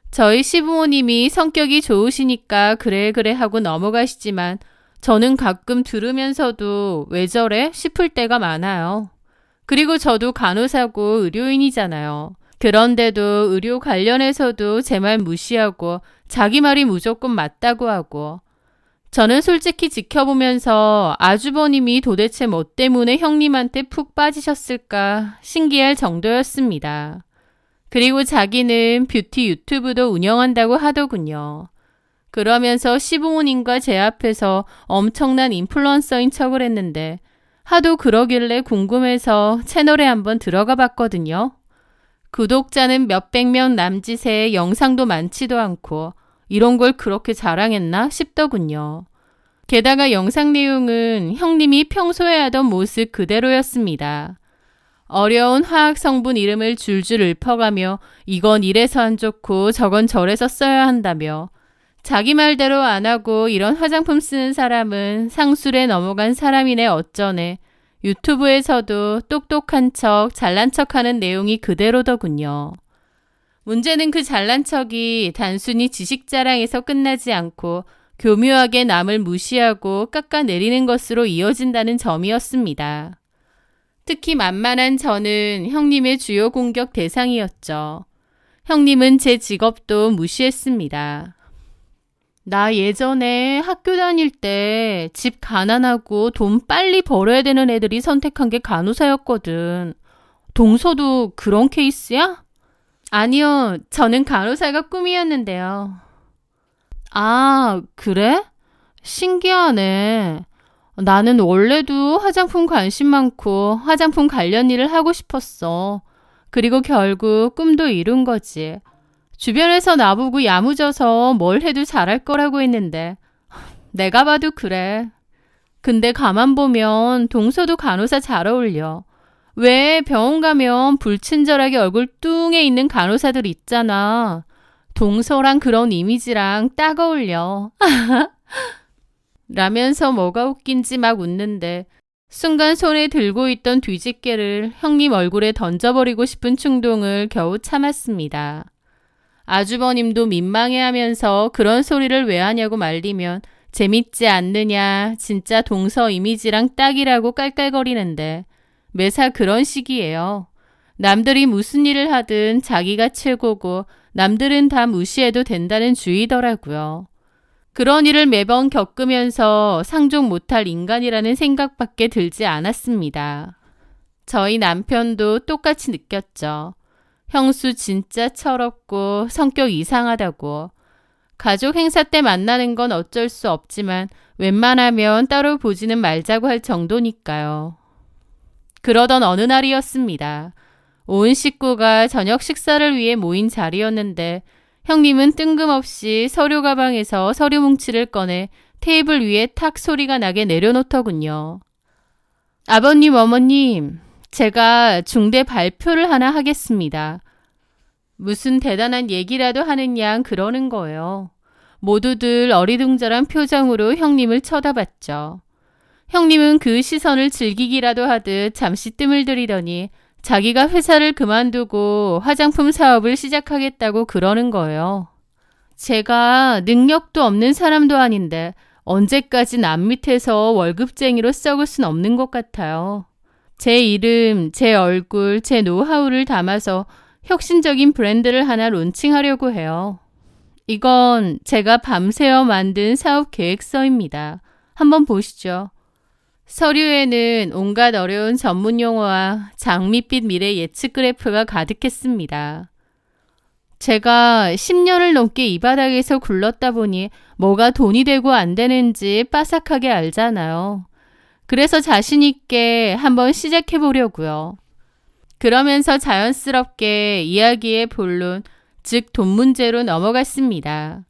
Speaker 1: 저희 시부모님이 성격이 좋으시니까 그래 하고 넘어가시지만 저는 가끔 들으면서도 왜 저래 싶을 때가 많아요. 그리고 저도 간호사고 의료인이잖아요. 그런데도 의료 관련해서도 제 말 무시하고 자기 말이 무조건 맞다고 하고 저는 솔직히 지켜보면서 아주버님이 도대체 뭐 때문에 형님한테 푹 빠지셨을까 신기할 정도였습니다. 그리고 자기는 뷰티 유튜브도 운영한다고 하더군요. 그러면서 시부모님과 제 앞에서 엄청난 인플루언서인 척을 했는데 하도 그러길래 궁금해서 채널에 한번 들어가 봤거든요. 구독자는 몇백 명 남짓에 영상도 많지도 않고 이런 걸 그렇게 자랑했나 싶더군요. 게다가 영상 내용은 형님이 평소에 하던 모습 그대로였습니다. 어려운 화학 성분 이름을 줄줄 읊어가며 이건 이래서 안 좋고 저건 저래서 써야 한다며 자기 말대로 안 하고 이런 화장품 쓰는 사람은 상술에 넘어간 사람이네 어쩌네. 유튜브에서도 똑똑한 척, 잘난 척하는 내용이 그대로더군요. 문제는 그 잘난 척이 단순히 지식 자랑에서 끝나지 않고 교묘하게 남을 무시하고 깎아내리는 것으로 이어진다는 점이었습니다. 특히 만만한 저는 형님의 주요 공격 대상이었죠. 형님은 제 직업도 무시했습니다. 나 예전에 학교 다닐 때 집 가난하고 돈 빨리 벌어야 되는 애들이 선택한 게 간호사였거든. 동서도 그런 케이스야? 아니요, 저는 간호사가 꿈이었는데요. 아, 그래? 신기하네. 나는 원래도 화장품 관심 많고 화장품 관련 일을 하고 싶었어. 그리고 결국 꿈도 이룬 거지. 주변에서 나보고 야무져서 뭘 해도 잘할 거라고 했는데 내가 봐도 그래. 근데 가만 보면 동서도 간호사 잘 어울려. 왜 병원 가면 불친절하게 얼굴 뚱해 있는 간호사들 있잖아. 동서랑 그런 이미지랑 딱 어울려. 라면서 뭐가 웃긴지 막 웃는데 순간 손에 들고 있던 뒤집개를 형님 얼굴에 던져버리고 싶은 충동을 겨우 참았습니다. 아주버님도 민망해하면서 그런 소리를 왜 하냐고 말리면 재밌지 않느냐, 진짜 동서 이미지랑 딱이라고 깔깔거리는데 매사 그런 식이에요. 남들이 무슨 일을 하든 자기가 최고고 남들은 다 무시해도 된다는 주의더라고요. 그런 일을 매번 겪으면서 상종 못할 인간이라는 생각밖에 들지 않았습니다. 저희 남편도 똑같이 느꼈죠. 형수 진짜 철없고 성격 이상하다고. 가족 행사 때 만나는 건 어쩔 수 없지만 웬만하면 따로 보지는 말자고 할 정도니까요. 그러던 어느 날이었습니다. 온 식구가 저녁 식사를 위해 모인 자리였는데 형님은 뜬금없이 서류 가방에서 서류 뭉치를 꺼내 테이블 위에 탁 소리가 나게 내려놓더군요. 아버님, 어머님, 제가 중대 발표를 하나 하겠습니다. 무슨 대단한 얘기라도 하는 양 그러는 거예요. 모두들 어리둥절한 표정으로 형님을 쳐다봤죠. 형님은 그 시선을 즐기기라도 하듯 잠시 뜸을 들이더니 자기가 회사를 그만두고 화장품 사업을 시작하겠다고 그러는 거예요. 제가 능력도 없는 사람도 아닌데 언제까지 남 밑에서 월급쟁이로 썩을 순 없는 것 같아요. 제 이름, 제 얼굴, 제 노하우를 담아서 혁신적인 브랜드를 하나 론칭하려고 해요. 이건 제가 밤새워 만든 사업 계획서입니다. 한번 보시죠. 서류에는 온갖 어려운 전문 용어와 장밋빛 미래 예측 그래프가 가득했습니다. 제가 10년을 넘게 이 바닥에서 굴렀다 보니 뭐가 돈이 되고 안 되는지 빠삭하게 알잖아요. 그래서 자신 있게 한번 시작해 보려고요. 그러면서 자연스럽게 이야기의 본론, 즉 돈 문제로 넘어갔습니다.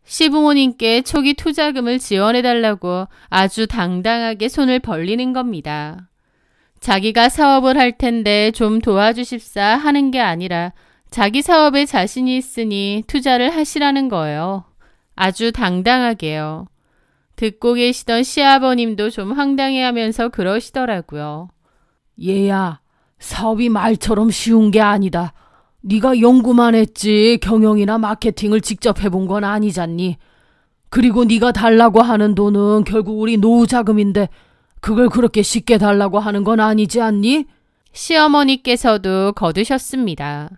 Speaker 1: 시부모님께 초기 투자금을 지원해달라고 아주 당당하게 손을 벌리는 겁니다. 자기가 사업을 할 텐데 좀 도와주십사 하는 게 아니라 자기 사업에 자신이 있으니 투자를 하시라는 거예요. 아주 당당하게요. 듣고 계시던 시아버님도 좀 황당해하면서 그러시더라고요.
Speaker 3: 얘야, 사업이 말처럼 쉬운 게 아니다. 네가 연구만 했지 경영이나 마케팅을 직접 해본 건 아니잖니. 그리고 네가 달라고 하는 돈은 결국 우리 노후 자금인데 그걸 그렇게 쉽게 달라고 하는 건 아니지 않니?
Speaker 1: 시어머니께서도 거두셨습니다.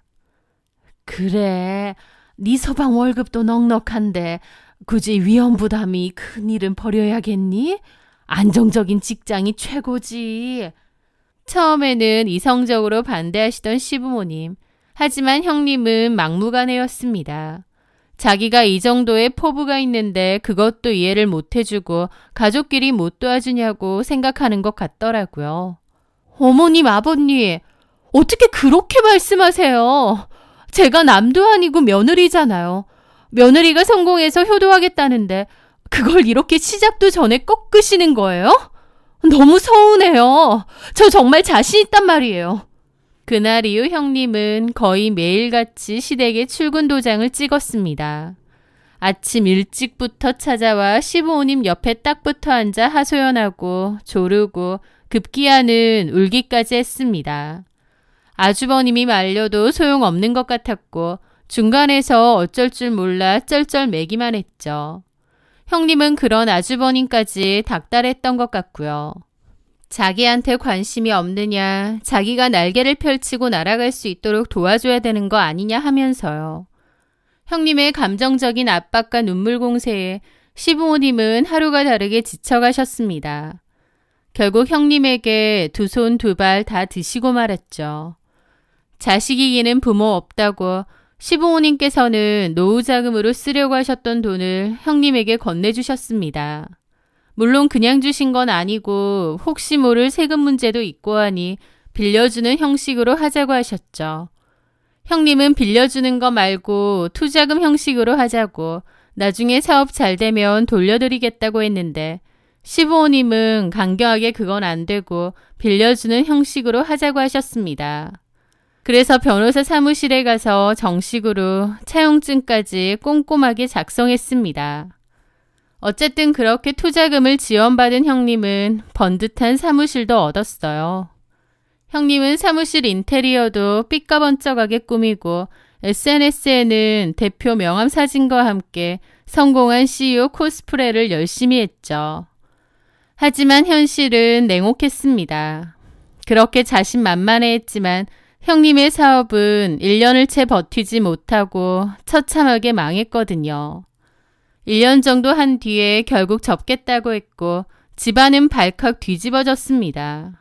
Speaker 3: 그래, 네 서방 월급도 넉넉한데 굳이 위험 부담이 큰 일은 버려야겠니? 안정적인 직장이 최고지.
Speaker 1: 처음에는 이성적으로 반대하시던 시부모님. 하지만 형님은 막무가내였습니다. 자기가 이 정도의 포부가 있는데 그것도 이해를 못해주고 가족끼리 못 도와주냐고 생각하는 것 같더라고요. 어머님, 아버님, 어떻게 그렇게 말씀하세요? 제가 남도 아니고 며느리잖아요. 며느리가 성공해서 효도하겠다는데 그걸 이렇게 시작도 전에 꺾으시는 거예요? 너무 서운해요. 저 정말 자신 있단 말이에요. 그날 이후 형님은 거의 매일같이 시댁에 출근 도장을 찍었습니다. 아침 일찍부터 찾아와 시부모님 옆에 딱 붙어 앉아 하소연하고 조르고 급기야는 울기까지 했습니다. 아주버님이 말려도 소용없는 것 같았고 중간에서 어쩔 줄 몰라 쩔쩔매기만 했죠. 형님은 그런 아주버님까지 닥달했던 것 같고요. 자기한테 관심이 없느냐, 자기가 날개를 펼치고 날아갈 수 있도록 도와줘야 되는 거 아니냐 하면서요. 형님의 감정적인 압박과 눈물 공세에 시부모님은 하루가 다르게 지쳐가셨습니다. 결국 형님에게 두 손 두 발 다 드시고 말았죠. 자식이기는 부모 없다고 시부모님께서는 노후자금으로 쓰려고 하셨던 돈을 형님에게 건네주셨습니다. 물론 그냥 주신 건 아니고 혹시 모를 세금 문제도 있고 하니 빌려주는 형식으로 하자고 하셨죠. 형님은 빌려주는 거 말고 투자금 형식으로 하자고 나중에 사업 잘 되면 돌려드리겠다고 했는데 시부모님은 강경하게 그건 안 되고 빌려주는 형식으로 하자고 하셨습니다. 그래서 변호사 사무실에 가서 정식으로 차용증까지 꼼꼼하게 작성했습니다. 어쨌든 그렇게 투자금을 지원받은 형님은 번듯한 사무실도 얻었어요. 형님은 사무실 인테리어도 삐까번쩍하게 꾸미고 SNS에는 대표 명함 사진과 함께 성공한 CEO 코스프레를 열심히 했죠. 하지만 현실은 냉혹했습니다. 그렇게 자신만만해했지만 형님의 사업은 1년을 채 버티지 못하고 처참하게 망했거든요. 1년 정도 한 뒤에 결국 접겠다고 했고 집안은 발칵 뒤집어졌습니다.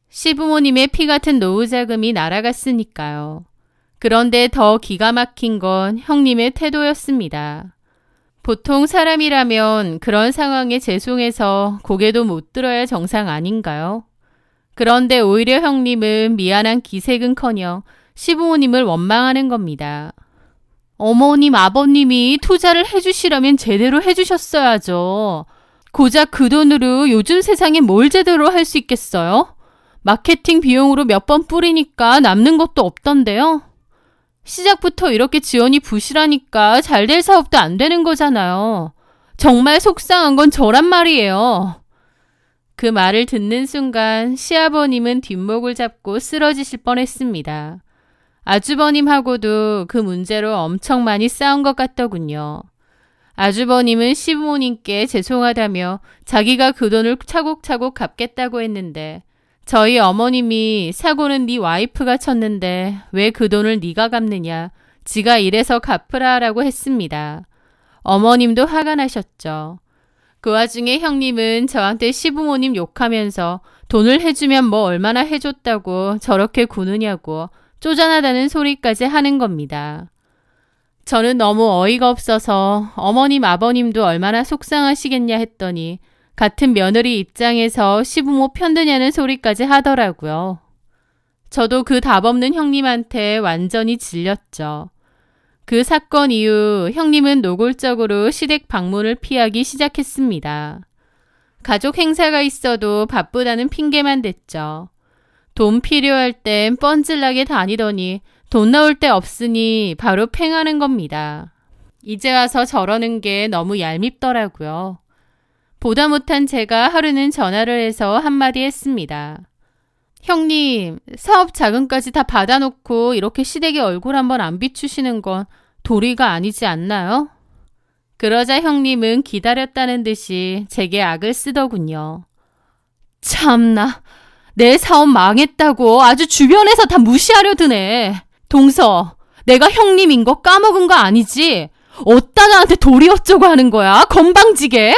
Speaker 1: 시부모님의 피 같은 노후 자금이 날아갔으니까요. 그런데 더 기가 막힌 건 형님의 태도였습니다. 보통 사람이라면 그런 상황에 죄송해서 고개도 못 들어야 정상 아닌가요? 그런데 오히려 형님은 미안한 기색은커녕 시부모님을 원망하는 겁니다. 어머님, 아버님이 투자를 해주시라면 제대로 해주셨어야죠. 고작 그 돈으로 요즘 세상에 뭘 제대로 할 수 있겠어요? 마케팅 비용으로 몇 번 뿌리니까 남는 것도 없던데요. 시작부터 이렇게 지원이 부실하니까 잘 될 사업도 안 되는 거잖아요. 정말 속상한 건 저란 말이에요. 그 말을 듣는 순간 시아버님은 뒷목을 잡고 쓰러지실 뻔했습니다. 아주버님하고도 그 문제로 엄청 많이 싸운 것 같더군요. 아주버님은 시부모님께 죄송하다며 자기가 그 돈을 차곡차곡 갚겠다고 했는데 저희 어머님이 사고는 네 와이프가 쳤는데 왜 그 돈을 네가 갚느냐. 지가 이래서 갚으라라고 했습니다. 어머님도 화가 나셨죠. 그 와중에 형님은 저한테 시부모님 욕하면서 돈을 해주면 뭐 얼마나 해줬다고 저렇게 구느냐고 쪼잔하다는 소리까지 하는 겁니다. 저는 너무 어이가 없어서 어머님 아버님도 얼마나 속상하시겠냐 했더니 같은 며느리 입장에서 시부모 편드냐는 소리까지 하더라고요. 저도 그 답 없는 형님한테 완전히 질렸죠. 그 사건 이후 형님은 노골적으로 시댁 방문을 피하기 시작했습니다. 가족 행사가 있어도 바쁘다는 핑계만 댔죠. 돈 필요할 땐 뻔질나게 다니더니 돈 나올 때 없으니 바로 팽하는 겁니다. 이제 와서 저러는 게 너무 얄밉더라고요. 보다 못한 제가 하루는 전화를 해서 한마디 했습니다. 형님, 사업 자금까지 다 받아놓고 이렇게 시댁에 얼굴 한번 안 비추시는 건 도리가 아니지 않나요? 그러자 형님은 기다렸다는 듯이 제게 악을 쓰더군요. 참나, 내 사업 망했다고 아주 주변에서 다 무시하려 드네. 동서, 내가 형님인 거 까먹은 거 아니지? 어디다 나한테 도리 어쩌고 하는 거야? 건방지게?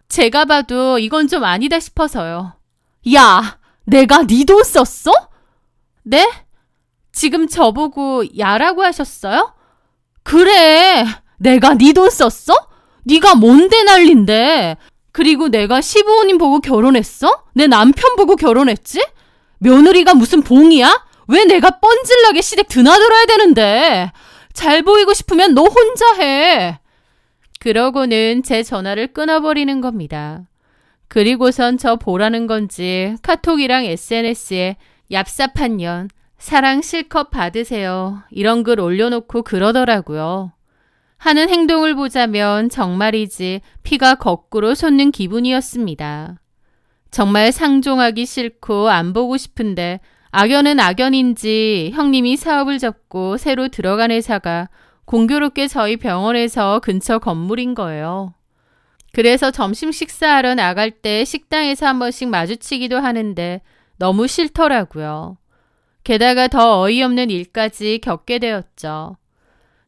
Speaker 1: 제가 봐도 이건 좀 아니다 싶어서요. 야, 내가 네 돈 썼어? 네? 지금 저보고 야라고 하셨어요? 그래, 내가 네 돈 썼어? 네가 뭔데 난린데. 그리고 내가 시부모님 보고 결혼했어? 내 남편 보고 결혼했지? 며느리가 무슨 봉이야? 왜 내가 뻔질나게 시댁 드나들어야 되는데. 잘 보이고 싶으면 너 혼자 해. 그러고는 제 전화를 끊어버리는 겁니다. 그리고선 저 보라는 건지 카톡이랑 SNS에 얍삽한 년, 사랑 실컷 받으세요. 이런 글 올려놓고 그러더라고요. 하는 행동을 보자면 정말이지 피가 거꾸로 솟는 기분이었습니다. 정말 상종하기 싫고 안 보고 싶은데 악연은 악연인지 형님이 사업을 접고 새로 들어간 회사가 공교롭게 저희 병원에서 근처 건물인 거예요. 그래서 점심 식사하러 나갈 때 식당에서 한 번씩 마주치기도 하는데 너무 싫더라고요. 게다가 더 어이없는 일까지 겪게 되었죠.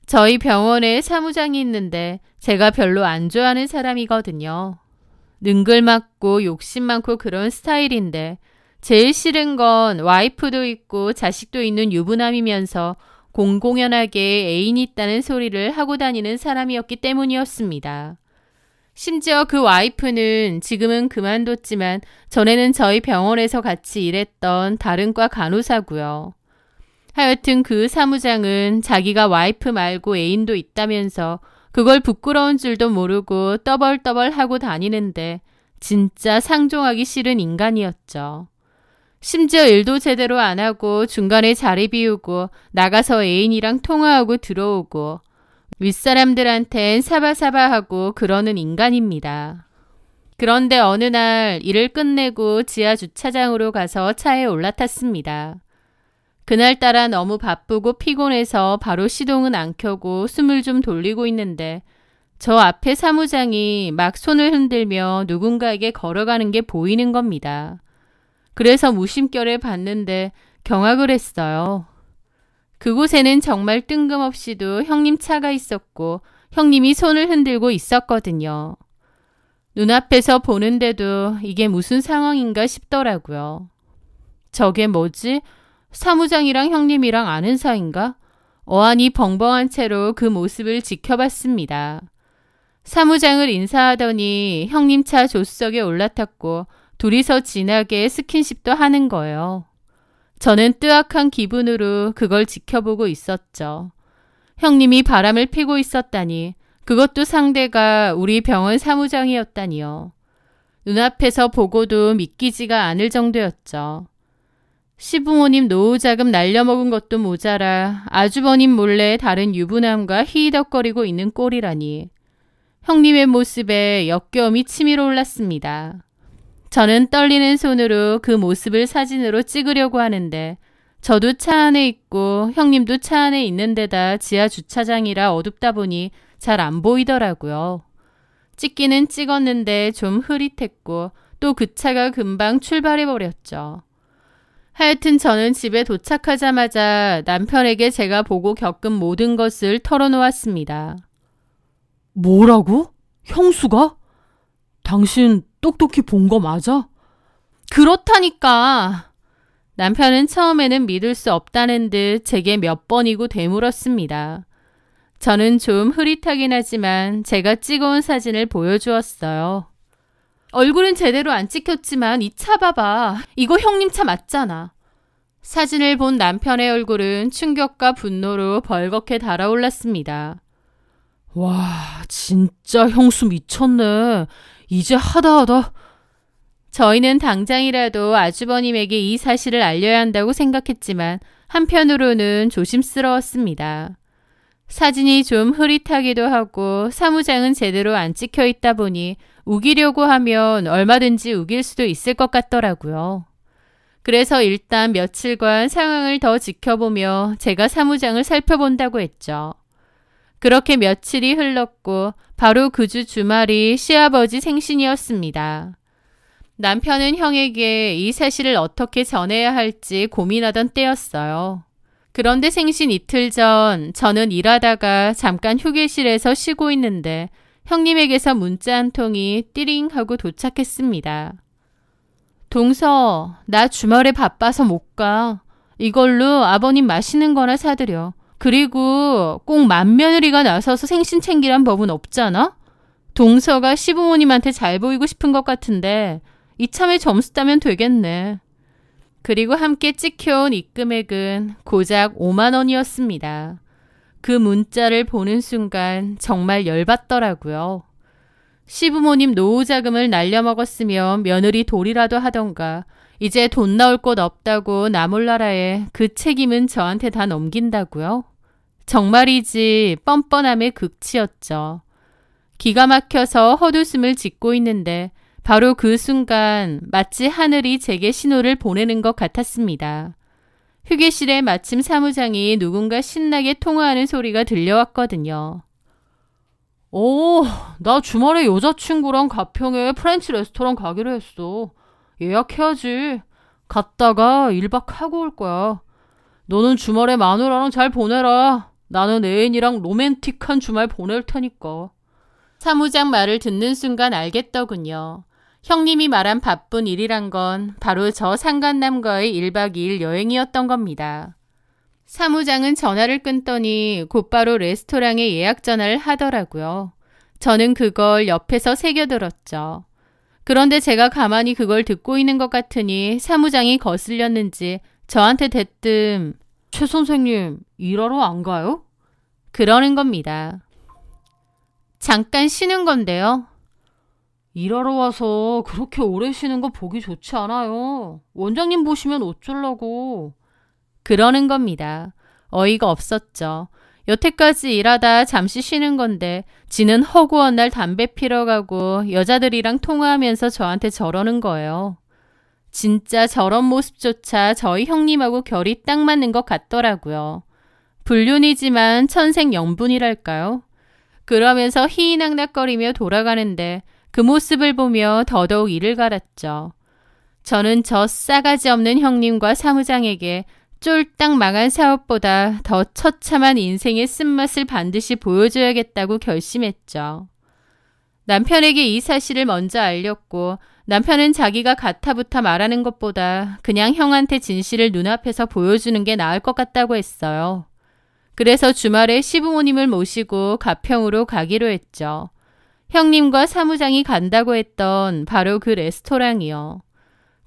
Speaker 1: 저희 병원에 사무장이 있는데 제가 별로 안 좋아하는 사람이거든요. 능글맞고 욕심 많고 그런 스타일인데 제일 싫은 건 와이프도 있고 자식도 있는 유부남이면서 공공연하게 애인이 있다는 소리를 하고 다니는 사람이었기 때문이었습니다. 심지어 그 와이프는 지금은 그만뒀지만 전에는 저희 병원에서 같이 일했던 다른 과 간호사고요. 하여튼 그 사무장은 자기가 와이프 말고 애인도 있다면서 그걸 부끄러운 줄도 모르고 떠벌떠벌하고 다니는데 진짜 상종하기 싫은 인간이었죠. 심지어 일도 제대로 안 하고 중간에 자리 비우고 나가서 애인이랑 통화하고 들어오고 윗사람들한텐 사바사바하고 그러는 인간입니다. 그런데 어느 날 일을 끝내고 지하 주차장으로 가서 차에 올라탔습니다. 그날따라 너무 바쁘고 피곤해서 바로 시동은 안 켜고 숨을 좀 돌리고 있는데 저 앞에 사무장이 막 손을 흔들며 누군가에게 걸어가는 게 보이는 겁니다. 그래서 무심결에 봤는데 경악을 했어요. 그곳에는 정말 뜬금없이도 형님 차가 있었고 형님이 손을 흔들고 있었거든요. 눈앞에서 보는데도 이게 무슨 상황인가 싶더라고요. 저게 뭐지? 사무장이랑 형님이랑 아는 사이인가? 어안이 벙벙한 채로 그 모습을 지켜봤습니다. 사무장을 인사하더니 형님 차 조수석에 올라탔고 둘이서 진하게 스킨십도 하는 거예요. 저는 뜨악한 기분으로 그걸 지켜보고 있었죠. 형님이 바람을 피고 있었다니, 그것도 상대가 우리 병원 사무장이었다니요. 눈앞에서 보고도 믿기지가 않을 정도였죠. 시부모님 노후자금 날려먹은 것도 모자라 아주버님 몰래 다른 유부남과 히히덕거리고 있는 꼴이라니. 형님의 모습에 역겨움이 치밀어 올랐습니다. 저는 떨리는 손으로 그 모습을 사진으로 찍으려고 하는데 저도 차 안에 있고 형님도 차 안에 있는 데다 지하 주차장이라 어둡다 보니 잘 안 보이더라고요. 찍기는 찍었는데 좀 흐릿했고 또 그 차가 금방 출발해버렸죠. 하여튼 저는 집에 도착하자마자 남편에게 제가 보고 겪은 모든 것을 털어놓았습니다.
Speaker 3: 뭐라고? 형수가? 당신 똑똑히 본 거 맞아?
Speaker 1: 그렇다니까. 남편은 처음에는 믿을 수 없다는 듯 제게 몇 번이고 되물었습니다. 저는 좀 흐릿하긴 하지만 제가 찍어온 사진을 보여주었어요. 얼굴은 제대로 안 찍혔지만 이 차 봐봐. 이거 형님 차 맞잖아. 사진을 본 남편의 얼굴은 충격과 분노로 벌겋게 달아올랐습니다.
Speaker 3: 와, 진짜 형수 미쳤네. 이제 하다하다.
Speaker 1: 저희는 당장이라도 아주버님에게 이 사실을 알려야 한다고 생각했지만 한편으로는 조심스러웠습니다. 사진이 좀 흐릿하기도 하고 사무장은 제대로 안 찍혀 있다 보니 우기려고 하면 얼마든지 우길 수도 있을 것 같더라고요. 그래서 일단 며칠간 상황을 더 지켜보며 제가 사무장을 살펴본다고 했죠. 그렇게 며칠이 흘렀고 바로 그 주 주말이 시아버지 생신이었습니다. 남편은 형에게 이 사실을 어떻게 전해야 할지 고민하던 때였어요. 그런데 생신 이틀 전 저는 일하다가 잠깐 휴게실에서 쉬고 있는데 형님에게서 문자 한 통이 띠링 하고 도착했습니다. 동서, 나 주말에 바빠서 못 가. 이걸로 아버님 맛있는 거나 사드려. 그리고 꼭 맏며느리가 나서서 생신 챙기란 법은 없잖아? 동서가 시부모님한테 잘 보이고 싶은 것 같은데 이참에 점수 따면 되겠네. 그리고 함께 찍혀온 입금액은 고작 5만 원이었습니다. 그 문자를 보는 순간 정말 열받더라고요. 시부모님 노후자금을 날려먹었으면 며느리 돌이라도 하던가 이제 돈 나올 곳 없다고 나 몰라라에 그 책임은 저한테 다 넘긴다고요? 정말이지 뻔뻔함의 극치였죠. 기가 막혀서 헛웃음을 짓고 있는데 바로 그 순간 마치 하늘이 제게 신호를 보내는 것 같았습니다. 휴게실에 마침 사무장이 누군가 신나게 통화하는 소리가 들려왔거든요.
Speaker 3: 나 주말에 여자친구랑 가평에 프렌치 레스토랑 가기로 했어. 예약해야지. 갔다가 1박 하고 올 거야. 너는 주말에 마누라랑 잘 보내라. 나는 애인이랑 로맨틱한 주말 보낼 테니까.
Speaker 1: 사무장 말을 듣는 순간 알겠더군요. 형님이 말한 바쁜 일이란 건 바로 저 상간남과의 1박 2일 여행이었던 겁니다. 사무장은 전화를 끊더니 곧바로 레스토랑에 예약 전화를 하더라고요. 저는 그걸 옆에서 새겨들었죠. 그런데 제가 가만히 그걸 듣고 있는 것 같으니 사무장이 거슬렸는지 저한테 대뜸
Speaker 3: 최 선생님, 일하러 안 가요?
Speaker 1: 그러는 겁니다. 잠깐 쉬는 건데요.
Speaker 3: 일하러 와서 그렇게 오래 쉬는 거 보기 좋지 않아요. 원장님 보시면 어쩌려고.
Speaker 1: 그러는 겁니다. 어이가 없었죠. 여태까지 일하다 잠시 쉬는 건데 지는 허구한 날 담배 피러 가고 여자들이랑 통화하면서 저한테 저러는 거예요. 진짜 저런 모습조차 저희 형님하고 결이 딱 맞는 것 같더라고요. 불륜이지만 천생연분이랄까요? 그러면서 희희낙낙거리며 돌아가는데 그 모습을 보며 더더욱 이를 갈았죠. 저는 저 싸가지 없는 형님과 사무장에게 쫄딱 망한 사업보다 더 처참한 인생의 쓴맛을 반드시 보여줘야겠다고 결심했죠. 남편에게 이 사실을 먼저 알렸고 남편은 자기가 가타부타 말하는 것보다 그냥 형한테 진실을 눈앞에서 보여주는 게 나을 것 같다고 했어요. 그래서 주말에 시부모님을 모시고 가평으로 가기로 했죠. 형님과 사무장이 간다고 했던 바로 그 레스토랑이요.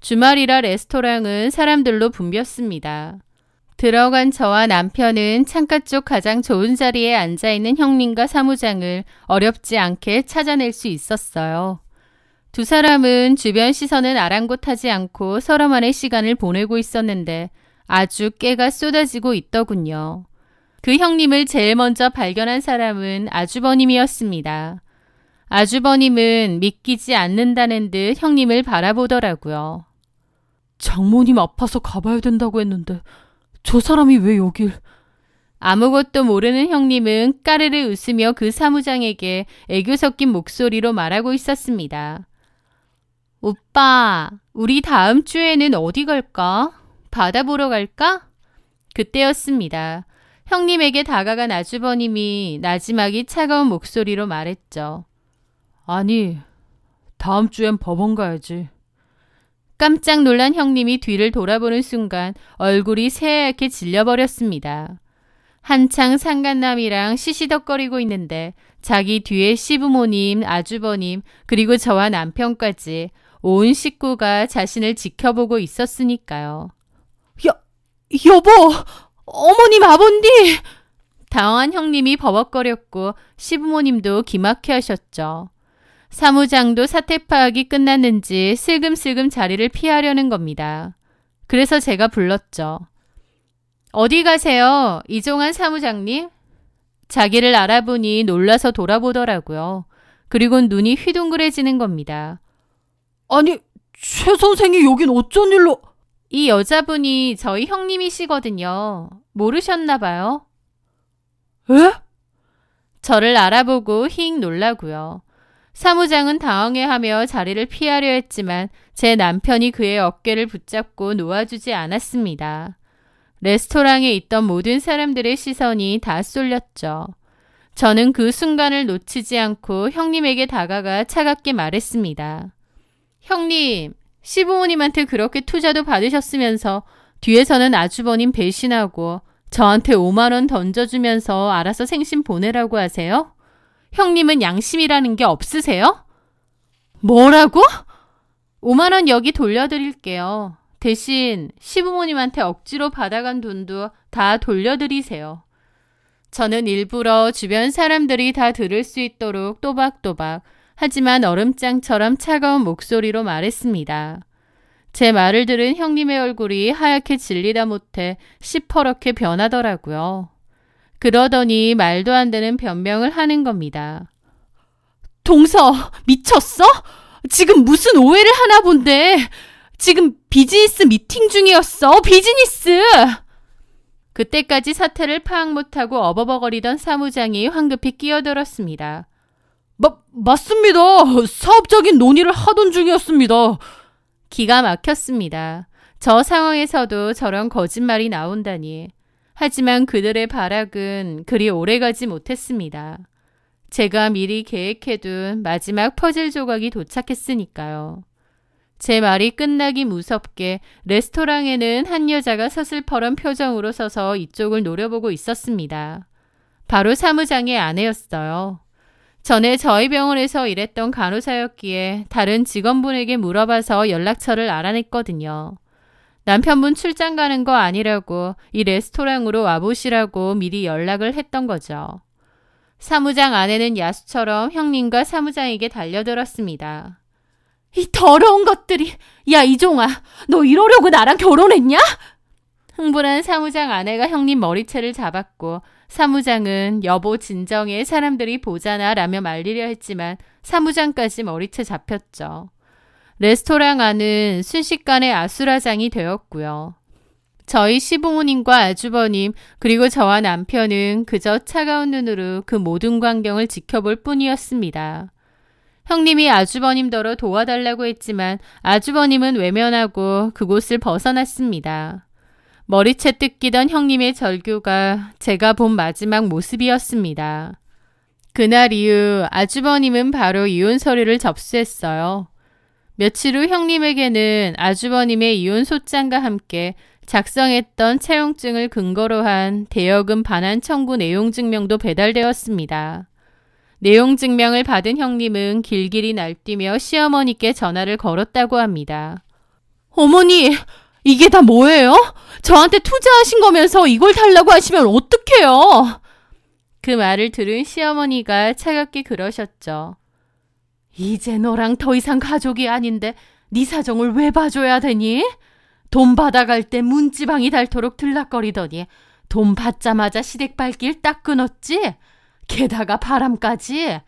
Speaker 1: 주말이라 레스토랑은 사람들로 붐볐습니다. 들어간 저와 남편은 창가 쪽 가장 좋은 자리에 앉아있는 형님과 사무장을 어렵지 않게 찾아낼 수 있었어요. 두 사람은 주변 시선은 아랑곳하지 않고 서로만의 시간을 보내고 있었는데 아주 깨가 쏟아지고 있더군요. 그 형님을 제일 먼저 발견한 사람은 아주버님이었습니다. 아주버님은 믿기지 않는다는 듯 형님을 바라보더라고요.
Speaker 3: 장모님 아파서 가봐야 된다고 했는데 저 사람이 왜 여길...
Speaker 1: 아무것도 모르는 형님은 까르르 웃으며 그 사무장에게 애교 섞인 목소리로 말하고 있었습니다. 오빠, 우리 다음 주에는 어디 갈까? 바다 보러 갈까? 그때였습니다. 형님에게 다가간 아주버님이 나지막이 차가운 목소리로 말했죠.
Speaker 3: 아니, 다음 주엔 법원 가야지.
Speaker 1: 깜짝 놀란 형님이 뒤를 돌아보는 순간 얼굴이 새하얗게 질려버렸습니다. 한창 상간남이랑 시시덕거리고 있는데 자기 뒤에 시부모님, 아주버님, 그리고 저와 남편까지 온 식구가 자신을 지켜보고 있었으니까요.
Speaker 3: 여보! 어머님, 아버님!
Speaker 1: 당황한 형님이 버벅거렸고 시부모님도 기막혀 하셨죠. 사무장도 사태 파악이 끝났는지 슬금슬금 자리를 피하려는 겁니다. 그래서 제가 불렀죠. 어디 가세요? 이종환 사무장님? 자기를 알아보니 놀라서 돌아보더라고요. 그리고 눈이 휘둥그레지는 겁니다.
Speaker 3: 아니, 최 선생이 여긴 어쩐 일로...
Speaker 1: 이 여자분이 저희 형님이시거든요. 모르셨나 봐요.
Speaker 3: 에?
Speaker 1: 저를 알아보고 힝 놀라고요. 사무장은 당황해하며 자리를 피하려 했지만 제 남편이 그의 어깨를 붙잡고 놓아주지 않았습니다. 레스토랑에 있던 모든 사람들의 시선이 다 쏠렸죠. 저는 그 순간을 놓치지 않고 형님에게 다가가 차갑게 말했습니다. 형님, 시부모님한테 그렇게 투자도 받으셨으면서 뒤에서는 아주버님 배신하고 저한테 5만 원 던져주면서 알아서 생신 보내라고 하세요? 형님은 양심이라는 게 없으세요? 뭐라고? 5만 원 여기 돌려드릴게요. 대신 시부모님한테 억지로 받아간 돈도 다 돌려드리세요. 저는 일부러 주변 사람들이 다 들을 수 있도록 또박또박 하지만 얼음장처럼 차가운 목소리로 말했습니다. 제 말을 들은 형님의 얼굴이 하얗게 질리다 못해 시퍼렇게 변하더라고요. 그러더니 말도 안 되는 변명을 하는 겁니다.
Speaker 3: 동서, 미쳤어? 지금 무슨 오해를 하나 본데. 지금 비즈니스 미팅 중이었어. 비즈니스!
Speaker 1: 그때까지 사태를 파악 못하고 어버버거리던 사무장이 황급히 끼어들었습니다.
Speaker 3: 맞습니다. 사업적인 논의를 하던 중이었습니다.
Speaker 1: 기가 막혔습니다. 저 상황에서도 저런 거짓말이 나온다니. 하지만 그들의 발악은 그리 오래가지 못했습니다. 제가 미리 계획해둔 마지막 퍼즐 조각이 도착했으니까요. 제 말이 끝나기 무섭게 레스토랑에는 한 여자가 서슬퍼런 표정으로 서서 이쪽을 노려보고 있었습니다. 바로 사무장의 아내였어요. 전에 저희 병원에서 일했던 간호사였기에 다른 직원분에게 물어봐서 연락처를 알아냈거든요. 남편분 출장 가는 거 아니라고 이 레스토랑으로 와보시라고 미리 연락을 했던 거죠. 사무장 아내는 야수처럼 형님과 사무장에게 달려들었습니다.
Speaker 3: 이 더러운 것들이. 야, 이종아, 너 이러려고 나랑 결혼했냐?
Speaker 1: 흥분한 사무장 아내가 형님 머리채를 잡았고 사무장은 여보 진정해 사람들이 보잖아 라며 말리려 했지만 사무장까지 머리채 잡혔죠. 레스토랑 안은 순식간에 아수라장이 되었고요. 저희 시부모님과 아주버님 그리고 저와 남편은 그저 차가운 눈으로 그 모든 광경을 지켜볼 뿐이었습니다. 형님이 아주버님더러 도와달라고 했지만 아주버님은 외면하고 그곳을 벗어났습니다. 머리채 뜯기던 형님의 절규가 제가 본 마지막 모습이었습니다. 그날 이후 아주버님은 바로 이혼 서류를 접수했어요. 며칠 후 형님에게는 아주버님의 이혼 소장과 함께 작성했던 채용증을 근거로 한 대여금 반환 청구 내용 증명도 배달되었습니다. 내용 증명을 받은 형님은 길길이 날뛰며 시어머니께 전화를 걸었다고 합니다.
Speaker 3: 어머니, 이게 다 뭐예요? 저한테 투자하신 거면서 이걸 달라고 하시면 어떡해요?
Speaker 1: 그 말을 들은 시어머니가 차갑게 그러셨죠.
Speaker 3: 이제 너랑 더 이상 가족이 아닌데 네 사정을 왜 봐줘야 되니? 돈 받아갈 때 문지방이 닳도록 들락거리더니 돈 받자마자 시댁발길 딱 끊었지? 게다가 바람까지.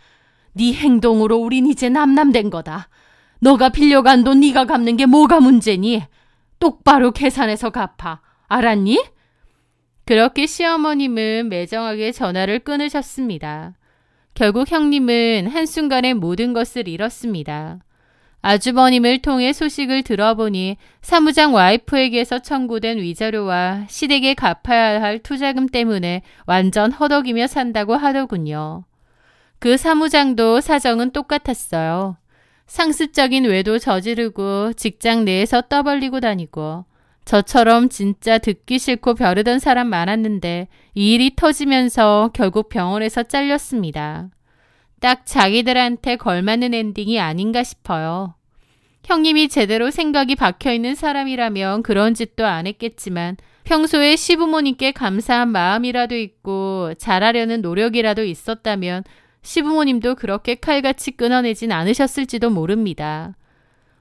Speaker 3: 네 행동으로 우린 이제 남남된 거다. 너가 빌려간 돈 네가 갚는 게 뭐가 문제니? 똑바로 계산해서 갚아. 알았니?
Speaker 1: 그렇게 시어머님은 매정하게 전화를 끊으셨습니다. 결국 형님은 한순간에 모든 것을 잃었습니다. 아주버님을 통해 소식을 들어보니 사무장 와이프에게서 청구된 위자료와 시댁에 갚아야 할 투자금 때문에 완전 허덕이며 산다고 하더군요. 그 사무장도 사정은 똑같았어요. 상습적인 외도 저지르고 직장 내에서 떠벌리고 다니고 저처럼 진짜 듣기 싫고 벼르던 사람 많았는데 이 일이 터지면서 결국 병원에서 잘렸습니다. 딱 자기들한테 걸맞는 엔딩이 아닌가 싶어요. 형님이 제대로 생각이 박혀있는 사람이라면 그런 짓도 안 했겠지만 평소에 시부모님께 감사한 마음이라도 있고 잘하려는 노력이라도 있었다면 시부모님도 그렇게 칼같이 끊어내진 않으셨을지도 모릅니다.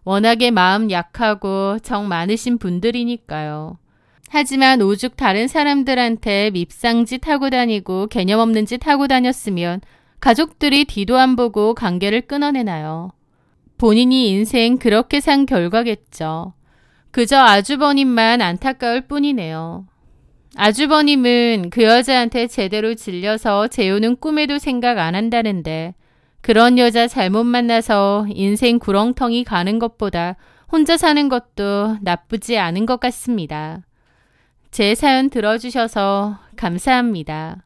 Speaker 1: 워낙에 마음 약하고 정 많으신 분들이니까요. 하지만 오죽 다른 사람들한테 밉상짓 하고 다니고 개념 없는 짓 하고 다녔으면 가족들이 뒤도 안 보고 관계를 끊어내나요? 본인이 인생 그렇게 산 결과겠죠. 그저 아주버님만 안타까울 뿐이네요. 아주버님은 그 여자한테 제대로 질려서 재우는 꿈에도 생각 안 한다는데 그런 여자 잘못 만나서 인생 구렁텅이 가는 것보다 혼자 사는 것도 나쁘지 않은 것 같습니다. 제 사연 들어주셔서 감사합니다.